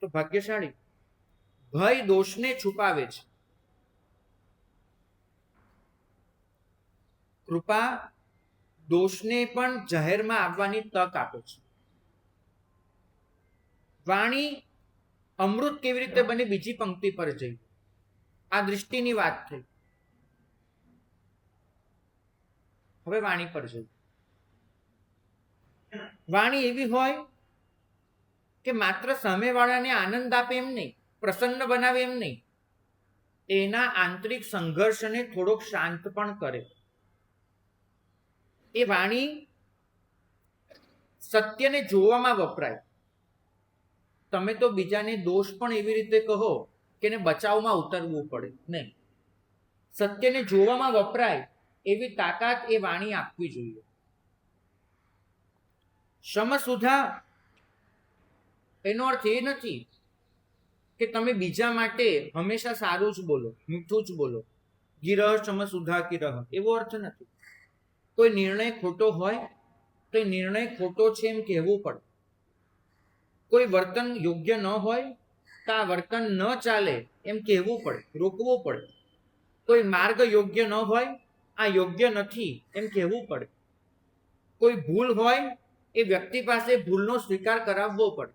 તો ભાગ્યશાળી. ભય દોષને છુપાવે છે, કૃપા દોષને પણ જાહેરમાં આવવાની તક આપે છે. વાણી અમૃત કેવી રીતે બને, બીજી પંક્તિ પર જઈ. આ દૃષ્ટિની વાત થઈ. હવે વાણી પર જઈ. વાણી એવી હોય કે માત્ર સામેવાળાને આનંદ આપે એમ નહીં, પ્રસન્ન બનાવે એમ નહીં, એના આંતરિક સંઘર્ષને થોડોક શાંત પણ કરે. એ વાણી સત્યને જોવામાં વપરાય. તમે તો બીજાને દોષ પણ એવી રીતે કહો કે એને બચાવમાં ઉતરવું પડે નહીં. સત્યને જોવામાં વપરાય એવી તાકાત એ વાણી આપવી જોઈએ. સમસુધા એનો અર્થ એ નથી કે તમે બીજા માટે હંમેશા સારું જ બોલો, મીઠું જ બોલો. ગિરહ સમસુધા કિરહ, એવો અર્થ નથી. કોઈ નિર્ણય ખોટો હોય તો એ નિર્ણય ખોટો છે એમ કહેવું પડે. કોઈ વર્તન યોગ્ય ન હોય તો આ વર્તન ન ચાલે એમ કહેવું પડે, રોકવું પડે. કોઈ માર્ગ યોગ્ય ન હોય, આ યોગ્ય નથી એમ કહેવું પડે. કોઈ ભૂલ હોય એ વ્યક્તિ પાસે ભૂલનો સ્વીકાર કરાવવો પડે.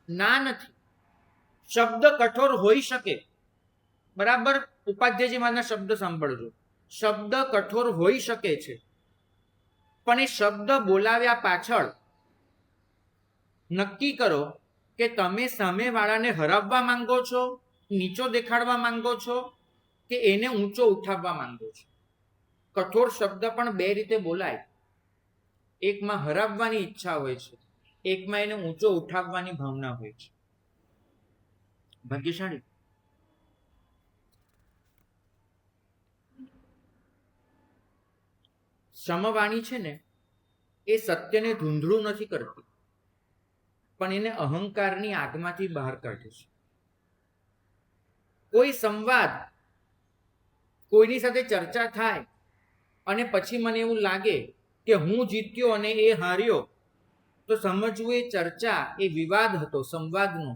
ના નથી. શબ્દ કઠોર હોઈ શકે, બરાબર. ઉપાધ્યાયજી મારના શબ્દ સાંભળજો. શબ્દ કઠોર હોઈ શકે છે, પણ એ શબ્દ બોલાવ્યા પાછળ નક્કી કરો કે તમે સામેવાળાને હરાવવા માંગો છો, નીચો દેખાડવા માંગો છો, કે એને ઊંચો ઉઠાવવા માંગો છો. કઠોર શબ્દ પણ બે રીતે બોલાય. એકમાં હરાવવાની ઈચ્છા હોય છે, એકમાં એને ઊંચો ઉઠાવવાની ભાવના હોય છે. ભાગ્યશાળી. સમવાણી છે ને, એ સત્યને ધૂંધળું નથી કરતી, પણ એને અહંકારની આગમાંથી બહાર કાઢે છે. કોઈ સંવાદ, કોઈની સાથે ચર્ચા થાય અને પછી મને એવું લાગે કે હું જીત્યો અને એ હાર્યો, તો સમજવું એ ચર્ચા, એ વિવાદ હતો, સંવાદનો.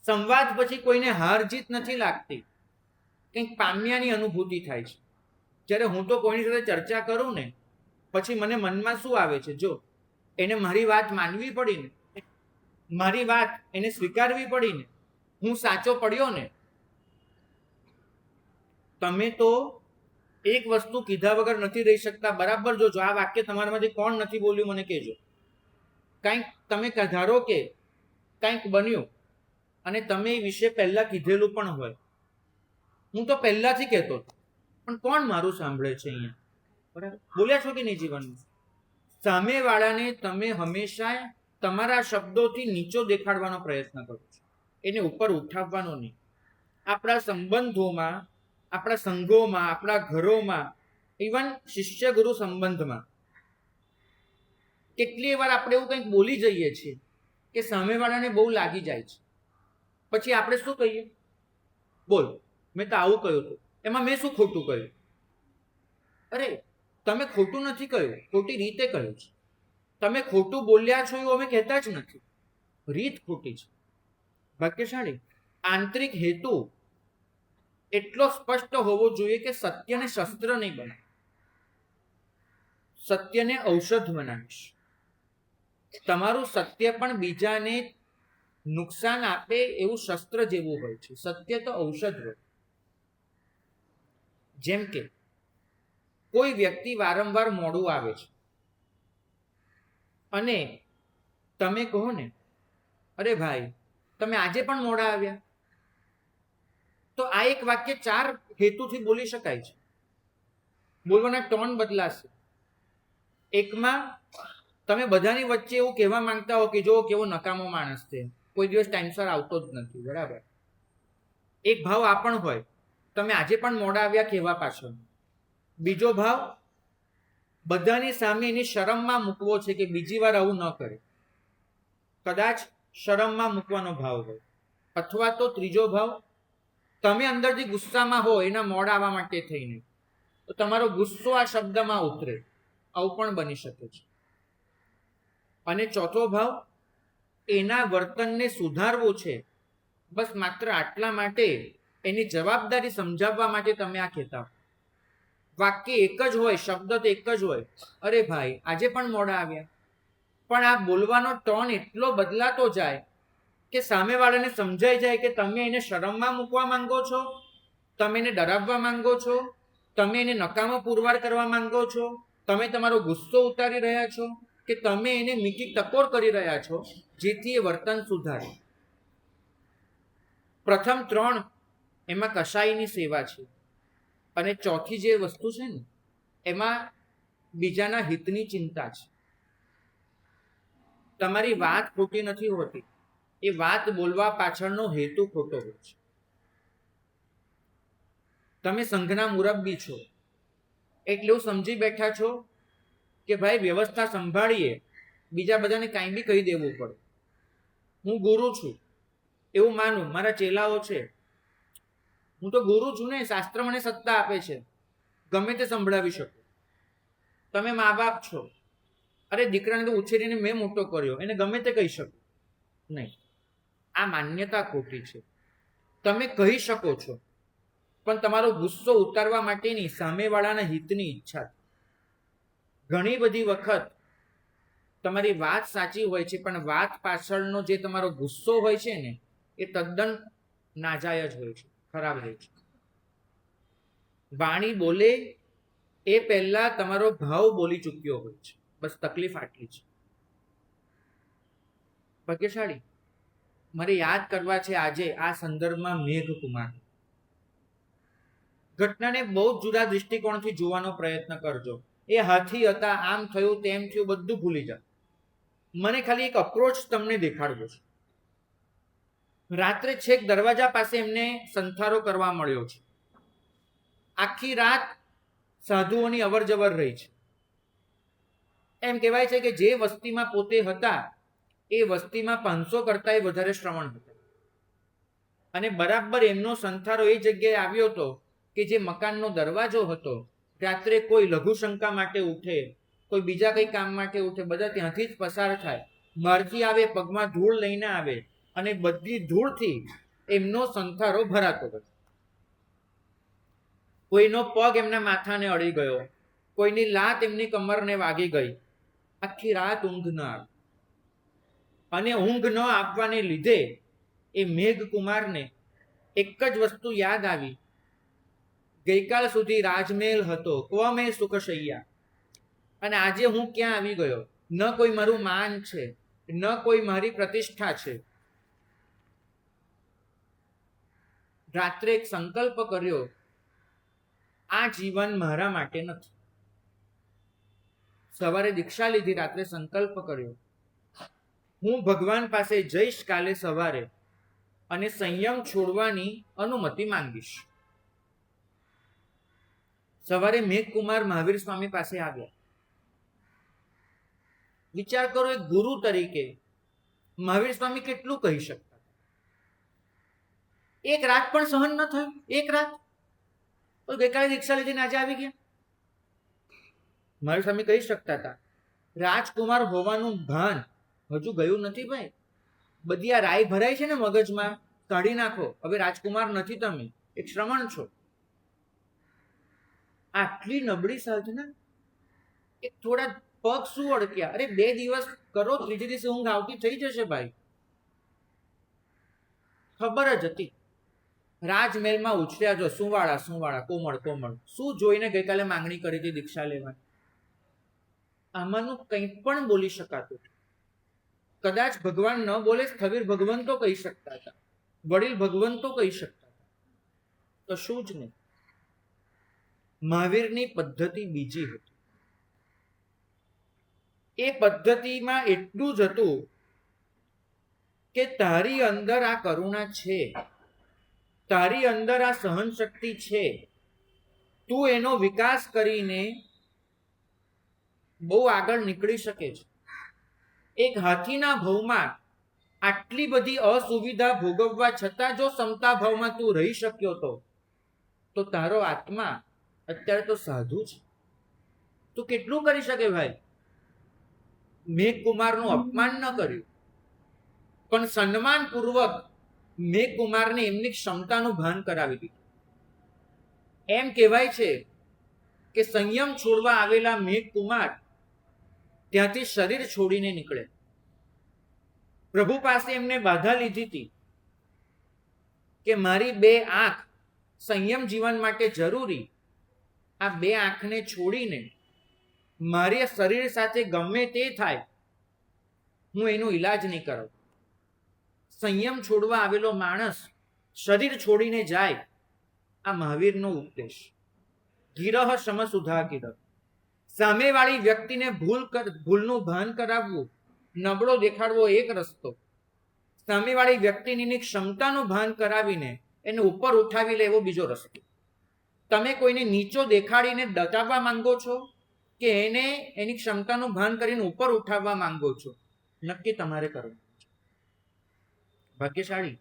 સંવાદ પછી કોઈને હાર જીત નથી લાગતી, કંઈક પામ્યાની અનુભૂતિ થાય છે. જ્યારે હું તો કોઈની સાથે ચર્ચા કરું ને, પછી મને મનમાં શું આવે છે, જો એને મારી વાત માનવી પડી ને, મારી વાત એને સ્વીકારવી પડી ને, હું સાચો પડ્યો ને. તમે તો એક વસ્તુ કીધા વગર નથી રહી શકતા, બરાબર. જોજો આ વાક્ય તમારામાંથી કોણ નથી બોલ્યું મને કહેજો. કંઈક તમે ધારો કે કંઈક બન્યું અને તમે એ વિશે પહેલા કીધેલું પણ હોય. હું તો પહેલાથી કહેતો હતો, પણ કોણ મારું સાંભળે છે અહીંયા, બરાબર. બોલ્યા છો કે નહીં જીવનમાં? સામેવાળાને તમે હંમેશા તમારા શબ્દોથી નીચો દેખાડવાનો પ્રયત્ન કરો છો, એને ઉપર ઉઠાવવાનો નહીં. આપણા સંબંધોમાં, આપણા સંઘોમાં, આપણા ઘરોમાં, ઇવન શિષ્ય ગુરુ સંબંધમાં કેટલી વાર આપણે એવું કંઈક બોલી જઈએ છીએ કે સામેવાળાને બહુ લાગી જાય છે. પછી આપણે શું કહીએ? બોલ, મેં તો આવું કહ્યું હતું, એમાં મેં શું ખોટું કહ્યું? અરે, તમે ખોટું નથી કહ્યું, ખોટી રીતે કહ્યું છે. તમે ખોટું બોલ્યા છો એવું અમે કહેતા જ નથી, રીત ખોટી છે. ભાગ્યશાળી. આંતરિક હેતુ એટલો સ્પષ્ટ હોવો જોઈએ કે સત્યને શસ્ત્ર નહીં બનાવે, સત્યને ઔષધ બનાવીશ. તમારું સત્ય પણ બીજાને નુકસાન આપે એવું શસ્ત્ર જેવું હોય છે. સત્ય તો ઔષધ હોય. જેમ કે કોઈ વ્યક્તિ વારંવાર મોડું આવે છે અને તમે કહો ને, અરે ભાઈ તમે આજે પણ મોડા આવ્યા, તો આ એક વાક્ય 4 હેતુથી બોલી શકાય છે. બોલવાના ટોન બદલાશે. એકમાં તમે બધાની વચ્ચે એવું કહેવા માંગતા હો કે જો કેવો નકામો માણસ છે, કોઈ દિવસ ટાઈમસર આવતો જ નથી, બરાબર. એક ભાવ આ પણ હોય, તમે આજે પણ મોડા આવ્યા કહેવા પાછળ. બીજો ભાવ બધાની સામે એની શરમમાં મૂકવો છે કે બીજી વાર આવું ન કરે, કદાચ શરમમાં મૂકવાનો ભાવ હોય. અથવા તો ત્રીજો ભાવ, તમે અંદરથી ગુસ્સામાં હો એના મોડા આવવા માટે થઈને, તો તમારો ગુસ્સો આ શબ્દમાં ઉતરે, આવું પણ બની શકે છે. અને ચોથો ભાવ, એના વર્તનને સુધારવું છે, બસ માત્ર આટલા માટે એની જવાબદારી સમજાવવા માટે તમે આ કહેતા. વાક્ય એક જ હોય, શબ્દ તો એક જ હોય, અરે ભાઈ આજે પણ મોડા આવ્યા, પણ આ બોલવાનો ટોન એટલો બદલાતો જાય કે સામેવાળાને સમજાઈ જાય કે તમે એને શરમમાં મૂકવા માંગો છો, તમે એને ડરાવવા માંગો છો, તમે એને નકામો પુરવાર કરવા માંગો છો, તમે તમારો ગુસ્સો ઉતારી રહ્યા છો, કે તમે એને મીઠી ટકોર કરી રહ્યા છો જેથી એ વર્તન સુધારે. પ્રથમ 3 એમાં કશાયની સેવા છે, અને ચોથી જે વસ્તુ છે ને એમાં બીજાના હિતની ચિંતા છે. તમારી વાત ખોટી નથી હોતી, એ વાત બોલવા પાછળનો હેતુ ખોટો હોય છે. તમે સંઘના મુરબ્બી છો એટલે એવું સમજી બેઠા છો કે ભાઈ વ્યવસ્થા સંભાળીએ, બીજા બધાને કાંઈ બી કહી દેવું પડે. હું ગુરુ છું એવું માનું, મારા ચેલાઓ છે, હું તો ગુરુ છું ને, શાસ્ત્ર મને સત્તા આપે છે, ગમે તે સંભળાવી શકું. તમે મા બાપ છો, અરે દીકરાને તો ઉછેરીને મેં મોટો કર્યો, એને ગમે તે કહી શકું નહીં. આ માન્યતા ખોટી છે. તમે કહી શકો છો, પણ તમારો ગુસ્સો ઉતારવા માટેની સામેવાળાના હિતની ઈચ્છા. ઘણી બધી વખત તમારી વાત સાચી હોય છે, પણ વાત પાછળનો જે તમારો ગુસ્સો હોય છે ને એ તદ્દન નાજાયજ હોય છે, ખરાબ હોય છે. વાણી બોલે એ પહેલા તમારો ભાવ બોલી ચૂક્યો હોય છે, બસ તકલીફ આટલી છે. ભાગ્યશાળી મારે યાદ કરવા છે આજે આ સંદર્ભમાં મેઘકુમાર ઘટનાને બહુ જુદા દૃષ્ટિકોણથી જોવાનો પ્રયત્ન કરજો. એ હાથી હતા, આમ થયું તેમ થયું, બધું ભૂલી જાઓ. મને ખાલી એક અપ્રોચ તમને દેખાડવો છે. રાત્રે છેક દરવાજા પાસે એમને સંથારો કરવા મળ્યો છે. આખી રાત સાધુઓની અવર જવર રહી છે. એમ કહેવાય છે કે જે વસ્તીમાં પોતે હતા એ વસ્તીમાં 500 કરતા વધારે શ્રવણ હતા, અને બરાબર એમનો સંથારો એ જગ્યાએ આવ્યો હતો કે જે મકાનનો દરવાજો હતો. રાત્રે કોઈ લઘુશંકા માટે ઉઠે, કોઈ બીજા કઈ કામ માટે ઉઠે, બધા ત્યાંથી જ પસાર થાય. બહારથી આવે, પગમાં ધૂળ લઈને આવે, અને બધી ધૂળથી એમનો સંથારો ભરાતો હતો. કોઈનો પગ એમના માથાને અડી ગયો, કોઈની લાત એમની કમરને વાગી ગઈ. આખી રાત ઊંઘ ન આવી, અને ઊંઘ ન આપવાને લીધે એ મેઘકુમારને એક જ વસ્તુ યાદ આવી. ગઈકાલ સુધી રાજમહેલ હતો, ક્વમે સુખશૈયા, અને આજે હું ક્યાં આવી ગયો? ન કોઈ મારું માન છે, ન કોઈ મારી પ્રતિષ્ઠા છે. રાત્રે એક સંકલ્પ કર્યો, આ જીવન મારા માટે નથી. સવારે દીક્ષા લીધી, રાત્રે સંકલ્પ કર્યો, હું ભગવાન પાસે જઈશ કાલે સવારે અને સંયમ છોડવાની અનુમતિ માંગીશ. સવારે મેઘકુમાર મહાવીર સ્વામી પાસે આવ્યા. વિચાર કરો, એક ગુરુ તરીકે મહાવીર સ્વામી કેટલું કહી શકતા? એક રાત પણ સહન ન થયું. એક રાત તો ગઈકાલે દીક્ષા લીધીને આજે આવી ગયા. મહાવીર સ્વામી કહી શકતા હતા, રાજકુમાર હોવાનું ભાન હજુ ગયું નથી ભાઈ. બધી આ રાય ભરાય છે ને મગજમાં, કાઢી નાખો. હવે રાજકુમાર નથી, તમે એક શ્રમણ છો. આટલી નબળી સાધના, એક થોડા પગ શું અડક્યા? અરે 2 દિવસ કરો, ત્રીજે દિવસે ઊંઘ આવતી થઈ જશે ભાઈ. ખબર જ હતી. રાજમહેલમાં ઉછર્યા જો, સુવાળા સુવાળા, કોમળ કોમળ. શું જોઈને ગઈકાલે માંગણી કરી હતી દીક્ષા લેવાની? આમાંનું કંઈ પણ બોલી શકાતું. કદાચ ભગવાન ન બોલે, સ્થવિર ભગવાન તો કહી શકતા હતા, વડીલ ભગવાન તો કહી શકતા હતા, તો શું જ નહીં. મહાવીરની પદ્ધતિ બીજી હતી. એ પદ્ધતિમાં એટલું જ હતું કે તારી અંદર આ કરુણા છે, તારી અંદર આ સહન શક્તિ છે, તું એનો વિકાસ કરીને બહુ આગળ નીકળી શકે છે. એક હાથીના ભાવમાં આટલી બધી અસુવિધા ભોગવવા છતાં જો સમતા ભાવમાં તું રહી શક્યો તો તારો આત્મા અત્યારે તો સાધુ છે. તું કેટલું કરી શકે ભાઈ? મેઘકુમારનું અપમાન ન કર્યું, પણ સન્માનપૂર્વક મેઘકુમારને એમની ક્ષમતાનું ભાન કરાવી દીધું. એમ કહેવાય છે કે સંયમ છોડવા આવેલા મેઘકુમાર ત્યાંથી શરીર છોડીને નીકળે. પ્રભુ પાસે એમને બાધા લીધી હતી કે મારી બે આંખ સંયમ જીવન માટે જરૂરી, આ બે આંખને છોડીને મારી શરીર સાથે ગમે તે થાય હું એનો ઈલાજ નહીં કરું. સંયમ છોડવા આવેલો માણસ શરીર છોડીને જાય, આ મહાવીરનો ઉપદેશ. ગિરહ સમ સુધા ગિરહ. સામેવાળી વ્યક્તિને ભૂલનું ભાન કરાવવું, નબળો દેખાડવો એક રસ્તો. સામેવાળી વ્યક્તિની ક્ષમતાનું ભાન કરાવીને એને ઉપર ઉઠાવી લેવો બીજો રસ્તો. તમે કોઈને નીચો દેખાડીને દટાવવા માંગો છો કે એને એની ક્ષમતાનું ભાન કરીને ઉપર ઉઠાવવા માંગો છો, નક્કી તમારે કરવું. ભાગ્યશાળી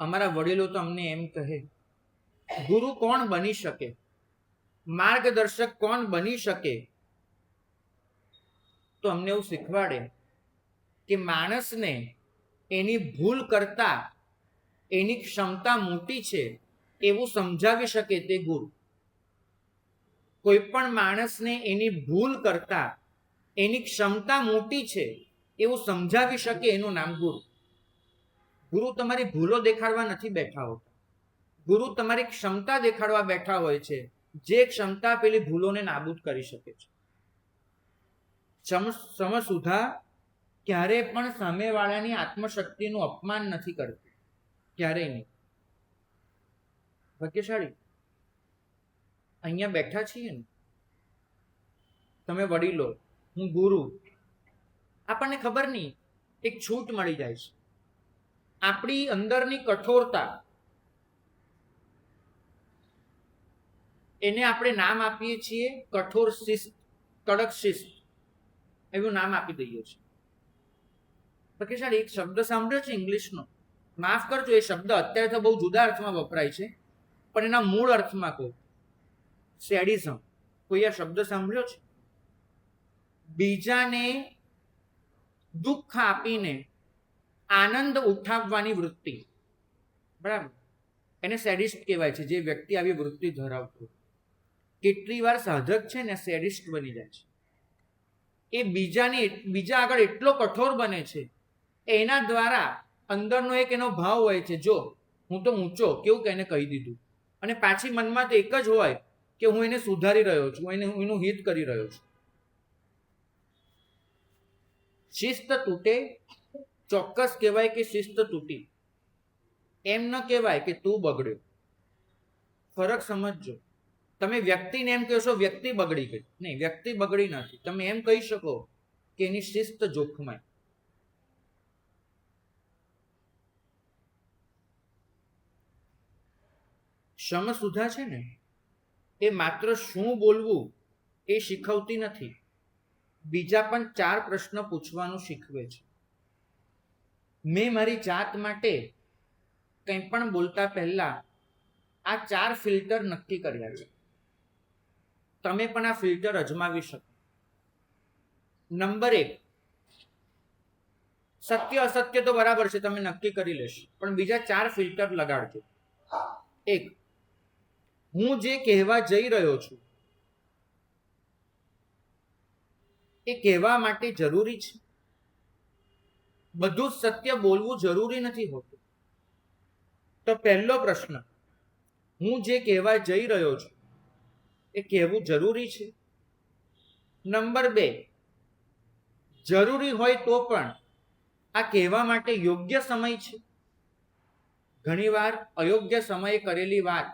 અમારા વડીલો તો અમને એમ કહે, ગુરુ કોણ બની શકે, માર્ગદર્શક કોણ બની શકે? તો અમને એવું શીખવાડે કે માણસને એની ભૂલ કરતા એની ક્ષમતા મોટી છે એવું સમજાવી શકે તે ગુરુ. કોઈ પણ માણસને એની ભૂલ કરતા એની ક્ષમતા મોટી છે એવું સમજાવી શકે એનું નામ ગુરુ. ગુરુ તમારી ભૂલો દેખાડવા નથી બેઠા હોતા, ગુરુ તમારી ક્ષમતા દેખાડવા બેઠા હોય છે, જે ક્ષમતા પેલી ભૂલોને નાબૂદ કરી શકે છે. સમસુધા ક્યારે પણ સામેવાળાની આત્મશક્તિનું અપમાન નથી કરતી, ક્યારેય નહીં. ભાગ્યશાળી અહીંયા બેઠા છીએ ને, તમે વડીલો, હું ગુરુ, આપણને ખબર નહીં એક છૂટ મળી જાય છે. આપણી અંદરની કઠોરતા, એને આપણે નામ આપીએ છીએ કઠોર શિસ્ત, કડક શિસ્ત, એવું નામ આપી દઈએ છીએ. ભાગ્યશાળી એક શબ્દ સાંભળ્યો છે ઇંગ્લિશનો, માફ કરજો એ શબ્દ અત્યારે તો બહુ જુદા અર્થમાં વપરાય છે, પણ એના મૂળ અર્થમાં કહું, સેડિઝમ. કોઈ આ શબ્દ સાંભળ્યો છે? બીજાને દુઃખ આપીને આનંદ ઉઠાવવાની વૃત્તિ, બરાબર, એને સેડિસ્ટ કહેવાય છે. જે વ્યક્તિ આવી વૃત્તિ ધરાવતો, કેટલી વાર સાધક છે ને સેડિસ્ટ બની જાય છે. એ બીજા આગળ એટલો કઠોર બને છે, એના દ્વારા અંદરનો એક એનો ભાવ હોય છે, જો હું તો ઊંચો, કેવું કે એને કહી દીધું, અને પાછી મનમાં તો એક જ હોય કે હું એને સુધારી રહ્યો છું, હું એનું હિત કરી રહ્યો છું. શિસ્ત તૂટે, ચોક્કસ કહેવાય કે શિસ્ત તૂટી. એમ ન કહેવાય કે તું બગડ્યો. ફરક સમજજો. તમે વ્યક્તિને એમ કહેશો વ્યક્તિ બગડી ગઈ, નહીં, વ્યક્તિ બગડી નથી. તમે એમ કહી શકો કે એની શિસ્ત જોખમાય. સમસુધા છે ને, એ માત્ર શું બોલવું એ શીખવતી નથી, બીજા પણ 4 પ્રશ્ન પૂછવાનું શીખવે છે. મેં મારી જાત માટે કંઈ પણ બોલતા પહેલા આ 4 ફિલ્ટર નક્કી કર્યા છે. તમે પણ આ ફિલ્ટર અજમાવી શકો. નંબર 1, સત્ય અસત્ય તો બરાબર છે, તમે નક્કી કરી લેશો, પણ બીજા 4 ફિલ્ટર લગાડજો. 1, હું જે કહેવા જઈ રહ્યો છું એ કહેવા માટે જરૂરી છે. બધું જ સત્ય બોલવું જરૂરી નથી હોતું. તો પહેલો પ્રશ્ન, હું જે કહેવા જઈ રહ્યો છું એ કહેવું જરૂરી છે? નંબર 2, જરૂરી હોય તો પણ આ કહેવા માટે યોગ્ય સમય છે? ઘણીવાર અયોગ્ય સમયે કરેલી વાત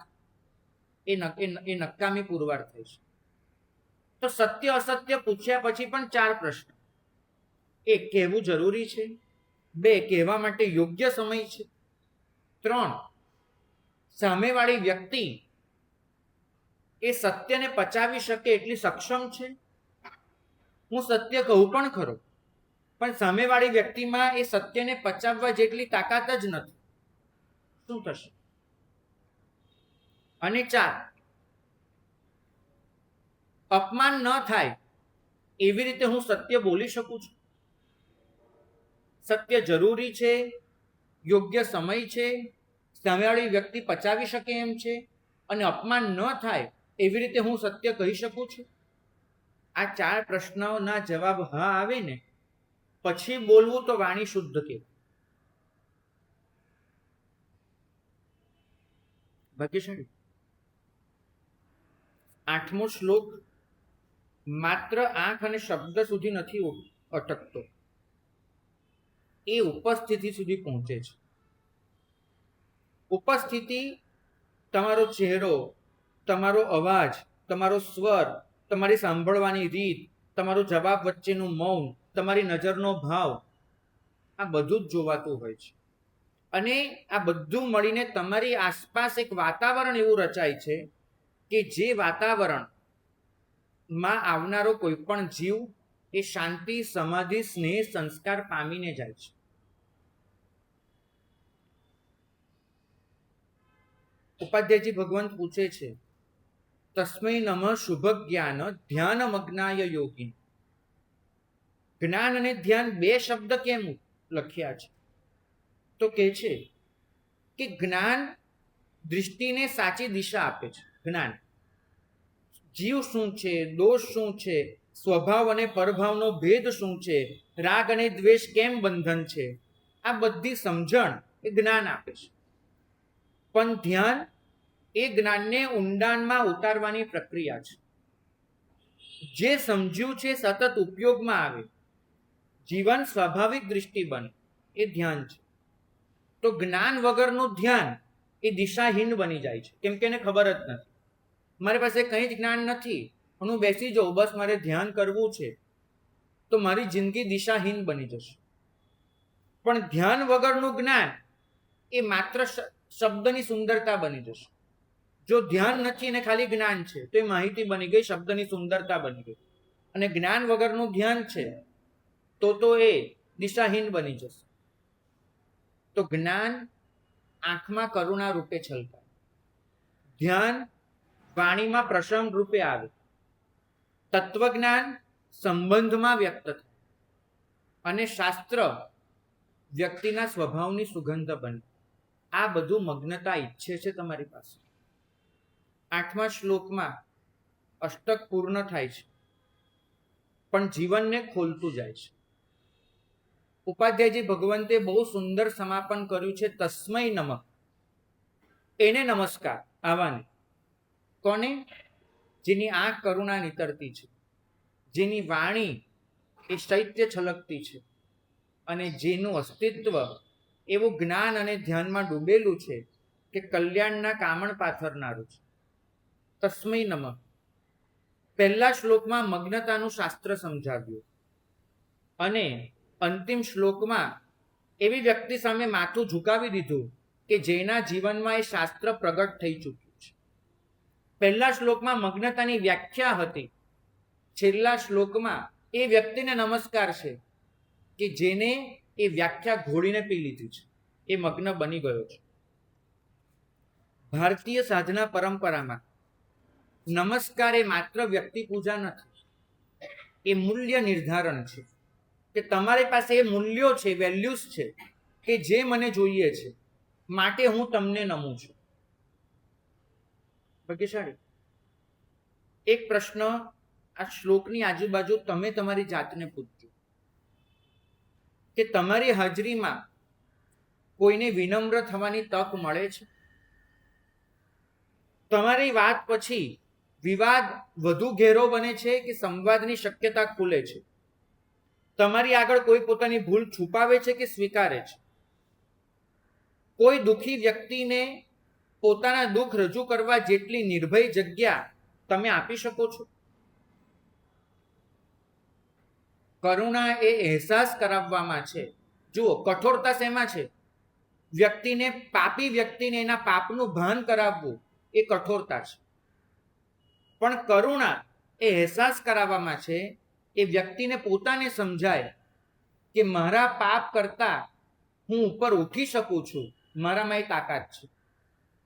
એ નકામી પુરવાર થઈ છે. તો સત્ય અસત્ય પૂછ્યા પછી પણ 4 પ્રશ્ન. 1, કહેવું જરૂરી છે? 2, કહેવા માટે યોગ્ય સમય છે? 3, સામેવાળી વ્યક્તિ એ સત્યને પચાવી શકે એટલી સક્ષમ છે? હું સત્ય કહું પણ ખરો, પણ સામેવાળી વ્યક્તિમાં એ સત્યને પચાવવા જેટલી તાકાત જ નથી. શું થશે? અને 4, અપમાન ન થાય એવી રીતે હું સત્ય બોલી શકું છું? સત્ય જરૂરી છે, યોગ્ય સમય છે, સામેવાળી વ્યક્તિ પચાવી શકે એમ છે, અને અપમાન ન થાય એવી રીતે હું સત્ય કહી શકું છું? આ 4 પ્રશ્નોના જવાબ હા આવે ને પછી બોલવું તો વાણી શુદ્ધ કહેવાય. ભાગ્યશાળી. 8મો શ્લોક માત્ર આંખ અને શબ્દ સુધી નથી અટકતો, એ ઉપસ્થિતિ સુધી પહોંચે છે. ઉપસ્થિતિ તમારો ચહેરો, તમારો અવાજ, તમારો સ્વર, તમારી સાંભળવાની રીત, તમારો જવાબ વચ્ચેનું મૌન, તમારી નજરનો ભાવ, આ બધું જ જોવાતું હોય છે. અને આ બધું મળીને તમારી આસપાસ એક વાતાવરણ એવું રચાય છે કે જે વાતાવરણમાં આવનારો કોઈ પણ જીવ એ શાંતિ, સમાધિ, સ્નેહ, સંસ્કાર પામીને જાય છે. ઉપાધ્યાયજી ભગવાન પૂછે છે, તસ્મૈ નમઃ શુભ જ્ઞાન ધ્યાન મગ્નાય યોગી. જ્ઞાન અને ધ્યાન 2 શબ્દ કેમ લખ્યા છે? તો કહે છે કે જ્ઞાન દૃષ્ટિને સાચી દિશા આપે છે. જ્ઞાન જીવ શું છે, દોષ શું છે, સ્વભાવ અને પરભાવનો ભેદ શું છે, રાગ અને દ્વેષ કેમ બંધન છે, આ બધી સમજણ એ જ્ઞાન આપે છે. પણ ધ્યાન એ જ્ઞાનને ઊંડાણમાં ઉતારવાની પ્રક્રિયા છે. જે સમજ્યું છે સતત ઉપયોગમાં આવે, જીવન સ્વાભાવિક દૃષ્ટિ બને, એ ધ્યાન છે. તો જ્ઞાન વગરનું ધ્યાન એ દિશાહીન બની જાય છે, કેમ કે એને ખબર જ નથી. મારી પાસે કંઈ જ જ્ઞાન નથી, હું બેસી જાઉં, બસ મારે ધ્યાન કરવું છે, તો મારી જિંદગી દિશાહીન બની જશે. પણ ધ્યાન વગરનું જ્ઞાન એ માત્ર શબ્દની સુંદરતા બની જશે. જો ધ્યાન નથી અને ખાલી જ્ઞાન છે તો એ માહિતી બની ગઈ, શબ્દની સુંદરતા બની ગઈ. અને જ્ઞાન વગરનું ધ્યાન છે તો એ દિશાહીન બની જશે. તો જ્ઞાન આંખમાં કરુણા રૂપે છલકાય, ધ્યાન વાણીમાં પ્રસંગ રૂપે આવે, તત્વજ્ઞાન સંબંધમાં વ્યક્ત થાય, અને શાસ્ત્ર વ્યક્તિના સ્વભાવની સુગંધ બને. આ બધું મગ્નતા ઈચ્છે છે તમારી પાસે. 8મા શ્લોકમાં અષ્ટક પૂર્ણ થાય છે, પણ જીવનને ખોલતું જાય છે. ઉપાધ્યાયજી ભગવંતે બહુ સુંદર સમાપન કર્યું છે, તસ્મૈ નમઃ. એને નમસ્કાર, આવાને. કોને? જેની આંખ કરુણા નીતરતી છે, જેની વાણી એ શૈત્ય છલકતી છે, અને જેનું અસ્તિત્વ એવું જ્ઞાન અને ધ્યાનમાં ડૂબેલું છે કે કલ્યાણના કામણ પાથરનારું છે. તસ્મૈ નમઃ. પહેલા શ્લોકમાં મગ્નતાનું શાસ્ત્ર સમજાવ્યું, અને અંતિમ શ્લોકમાં એવી વ્યક્તિ સામે માથું ઝુકાવી દીધું કે જેના જીવનમાં એ શાસ્ત્ર પ્રગટ થઈ ચૂક્યું છે. પહેલા શ્લોકમાં મગ્નતાની વ્યાખ્યા હતી, છેલ્લા શ્લોકમાં એ વ્યક્તિને નમસ્કાર છે કે જેને એ વ્યાખ્યા ઘોડીને પી લીધી છે, એ મગ્ન બની ગયો છે. ભારતીય સાધના પરંપરામાં નમસ્કાર એ માત્ર વ્યક્તિ પૂજા નથી, એ મૂલ્ય નિર્ધારણ છે કે તમારી પાસે એ મૂલ્યો છે, વેલ્યુઝ છે કે જે મને જોઈએ છે, માટે હું તમને નમું છું. ભાગ્યશાળી. એક પ્રશ્ન આ શ્લોકની આજુબાજુ તમે તમારી જાતને પૂછજો કે તમારી હાજરીમાં કોઈને વિનમ્ર થવાની તક મળે છે? તમારી વાત પછી વિવાદ વધુ ઘેરો બને છે કે સંવાદની શક્યતા ખુલે છે? તમારી આગળ કોઈ પોતાની ભૂલ છુપાવે છે કે સ્વીકારે છે? કોઈ દુઃખી વ્યક્તિને પોતાના દુઃખ રજૂ કરવા જેટલી નિર્ભય જગ્યા તમે આપી શકો છો? કરુણા એ અહેસાસ કરાવવામાં છે. જુઓ, કઠોરતા શેમાં છે? વ્યક્તિને, પાપી વ્યક્તિને એના પાપનું ભાન કરાવવું એ કઠોરતા છે. પણ કરુણા એ અહેસાસ કરાવવામાં છે, એ વ્યક્તિને પોતાને સમજાય કે મારા પાપ કરતા હું ઉપર ઉઠી શકું છું, મારામાં એ તાકાત છે.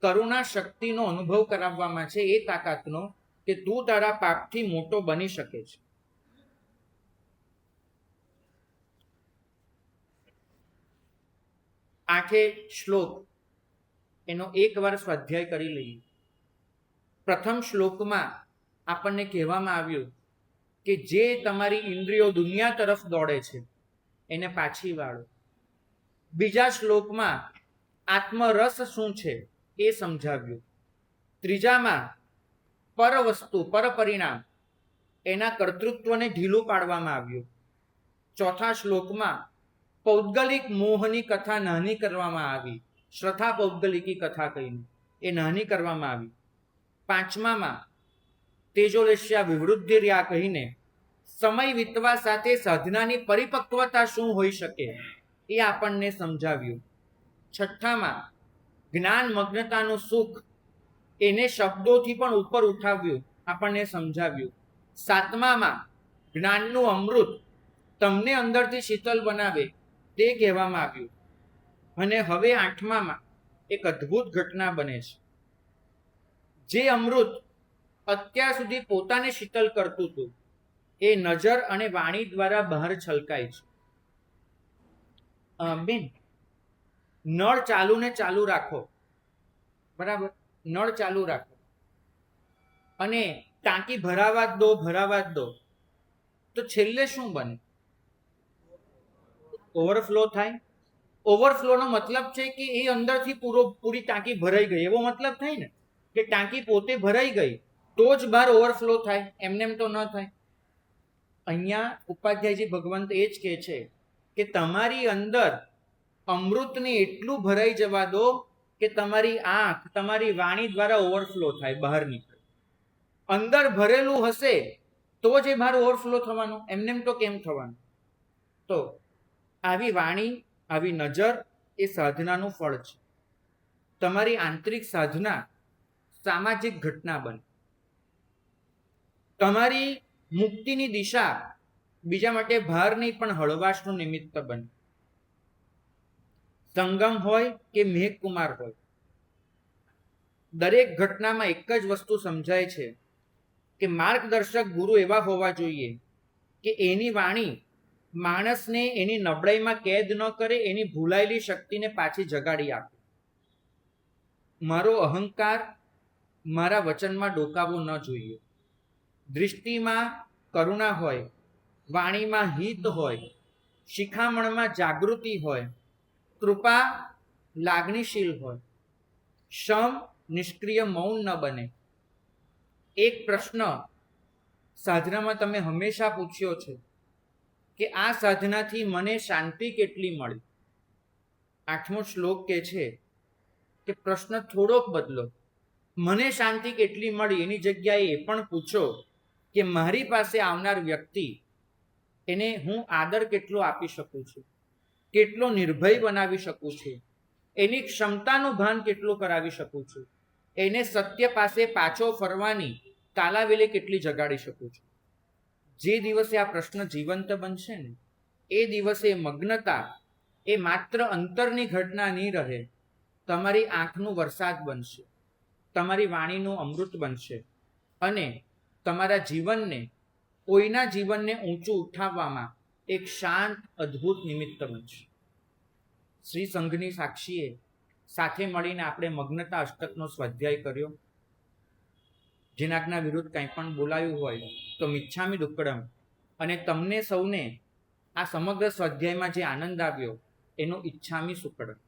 કરુણા શક્તિનો અનુભવ કરાવવામાં છે, એ તાકાતનો કે તું તારા પાપથી મોટો બની શકે છે. આઠે શ્લોક એનો એકવાર સ્વાધ્યાય કરી લઈએ. પ્રથમ શ્લોકમાં આપણને કહેવામાં આવ્યું કે જે તમારી ઇન્દ્રિયો દુનિયા તરફ દોડે છે એને પાછી વાળો. બીજા શ્લોકમાં આત્મરસ શું છે એ સમજાવ્યું. ત્રીજામાં પર વસ્તુ પર પરિણામ એના કર્તૃત્વને ઢીલું પાડવામાં આવ્યું. ચોથા શ્લોકમાં પૌદ્ગલિક મોહની કથા નાની કરવામાં આવી. શ્રદ્ધા પૌદ્ગલિકી કથા કહીને એ નાની કરવામાં આવી. પાંચમામાં તેજોલેશ્યા વિવૃદ્ધિ રહ્યા કહીને સમય વીતવા સાથે સાધનાની પરિપક્વતા શું હોઈ શકે એ આપણને સમજાવ્યું. છઠ્ઠામાં જ્ઞાન મગ્નતાનું સુખ એને શબ્દોથી પણ ઉપર ઉઠાવ્યું, આપણને સમજાવ્યું. સાતમામાં જ્ઞાનનું અમૃત તમને અંદરથી શીતલ બનાવે તે કહેવામાં આવ્યું. અને હવે આઠમામાં એક અદ્ભુત ઘટના બને છે. જે અમૃત અત્યાર સુધી પોતાને શીતલ કરતું હતું એ નજર અને વાણી દ્વારા બહાર છલકાય છે. બેન, નળ ચાલુ ને ચાલુ રાખો, બરાબર? નળ ચાલુ રાખો અને ટાંકી ભરાવા જ દો તો છેલ્લે શું બને? ઓવરફ્લો થાય. ઓવરફ્લોનો મતલબ છે કે એ અંદરથી પૂરી ટાંકી ભરાઈ ગઈ એવો મતલબ થાય ને, કે ટાંકી પોતે ભરાઈ ગઈ તો જ બહાર ઓવરફ્લો થાય, એમનેમ તો ન થાય. અહીંયા ઉપાધ્યાયજી ભગવંત એ જ કહે છે કે તમારી અંદર અમૃતને એટલું ભરાઈ જવા દો કે તમારી આંખ તમારી વાણી દ્વારા ઓવરફ્લો થાય, બહાર નીકળે. અંદર ભરેલું હશે તો જ એ બહાર ઓવરફ્લો થવાનું, એમનેમ તો કેમ થવાનું? તો આવી વાણી, આવી નજર એ સાધનાનું ફળ છે. તમારી આંતરિક સાધના સામાજિક ઘટના બને. તમારી મુક્તિની દિશા બીજા માટે ભાર નહીં પણ હળવાશનું નિમિત્ત બને. સંગમ હોય કે મેઘકુમાર હોય, દરેક ઘટનામાં એક જ વસ્તુ સમજાય છે કે માર્ગદર્શક ગુરુ એવા હોવા જોઈએ કે એની વાણી માણસને એની નબળાઈમાં કેદ ન કરે, એની ભૂલાયેલી શક્તિને પાછી જગાડી આપે. મારો અહંકાર મારા વચનમાં ડોકાવવો ન જોઈએ. દૃષ્ટિમાં કરુણા હોય, વાણીમાં હિત હોય, શિખામણમાં જાગૃતિ હોય, કૃપા લાગણીશીલ હોય, શમ નિષ્ક્રિય મૌન ન બને. એક પ્રશ્ન સાધનામાં તમે હંમેશા પૂછ્યો છે કે આ સાધનાથી મને શાંતિ કેટલી મળી? આઠમો શ્લોક કહે છે કે પ્રશ્ન થોડોક બદલો. મને શાંતિ કેટલી મળી એની જગ્યાએ એ પણ પૂછો કે મારી પાસે આવનાર વ્યક્તિ એને હું આદર કેટલો આપી શકું છું, કેટલો નિર્ભય બનાવી શકું છું, એની ક્ષમતાનું ભાન કેટલું કરાવી શકું છું, એને સત્ય પાસે પાછો ફરવાની તાલાવેલે કેટલી જગાડી શકું છું. જે દિવસે આ પ્રશ્ન જીવંત બનશે ને એ દિવસે મગ્નતા એ માત્ર અંતરની ઘટના નહીં રહે, તમારી આંખનું વરસાદ બનશે, તમારી વાણીનું અમૃત બનશે અને તમારા જીવનને, કોઈના જીવનને ઊંચું ઉઠાવવામાં એક શાંત અદ્ભુત નિમિત્ત બનશે. શ્રી સંઘની સાક્ષીએ સાથે મળીને આપણે મગ્નતા અષ્ટકનો સ્વાધ્યાય કર્યો. જેનાજ્ઞા વિરુદ્ધ કંઈ પણ બોલાયું હોય તો મિચ્છામિ દુક્કડમ. અને તમને સૌને આ સમગ્ર સ્વાધ્યાયમાં જે આનંદ આવ્યો એનો ઈચ્છામિ સુકડમ.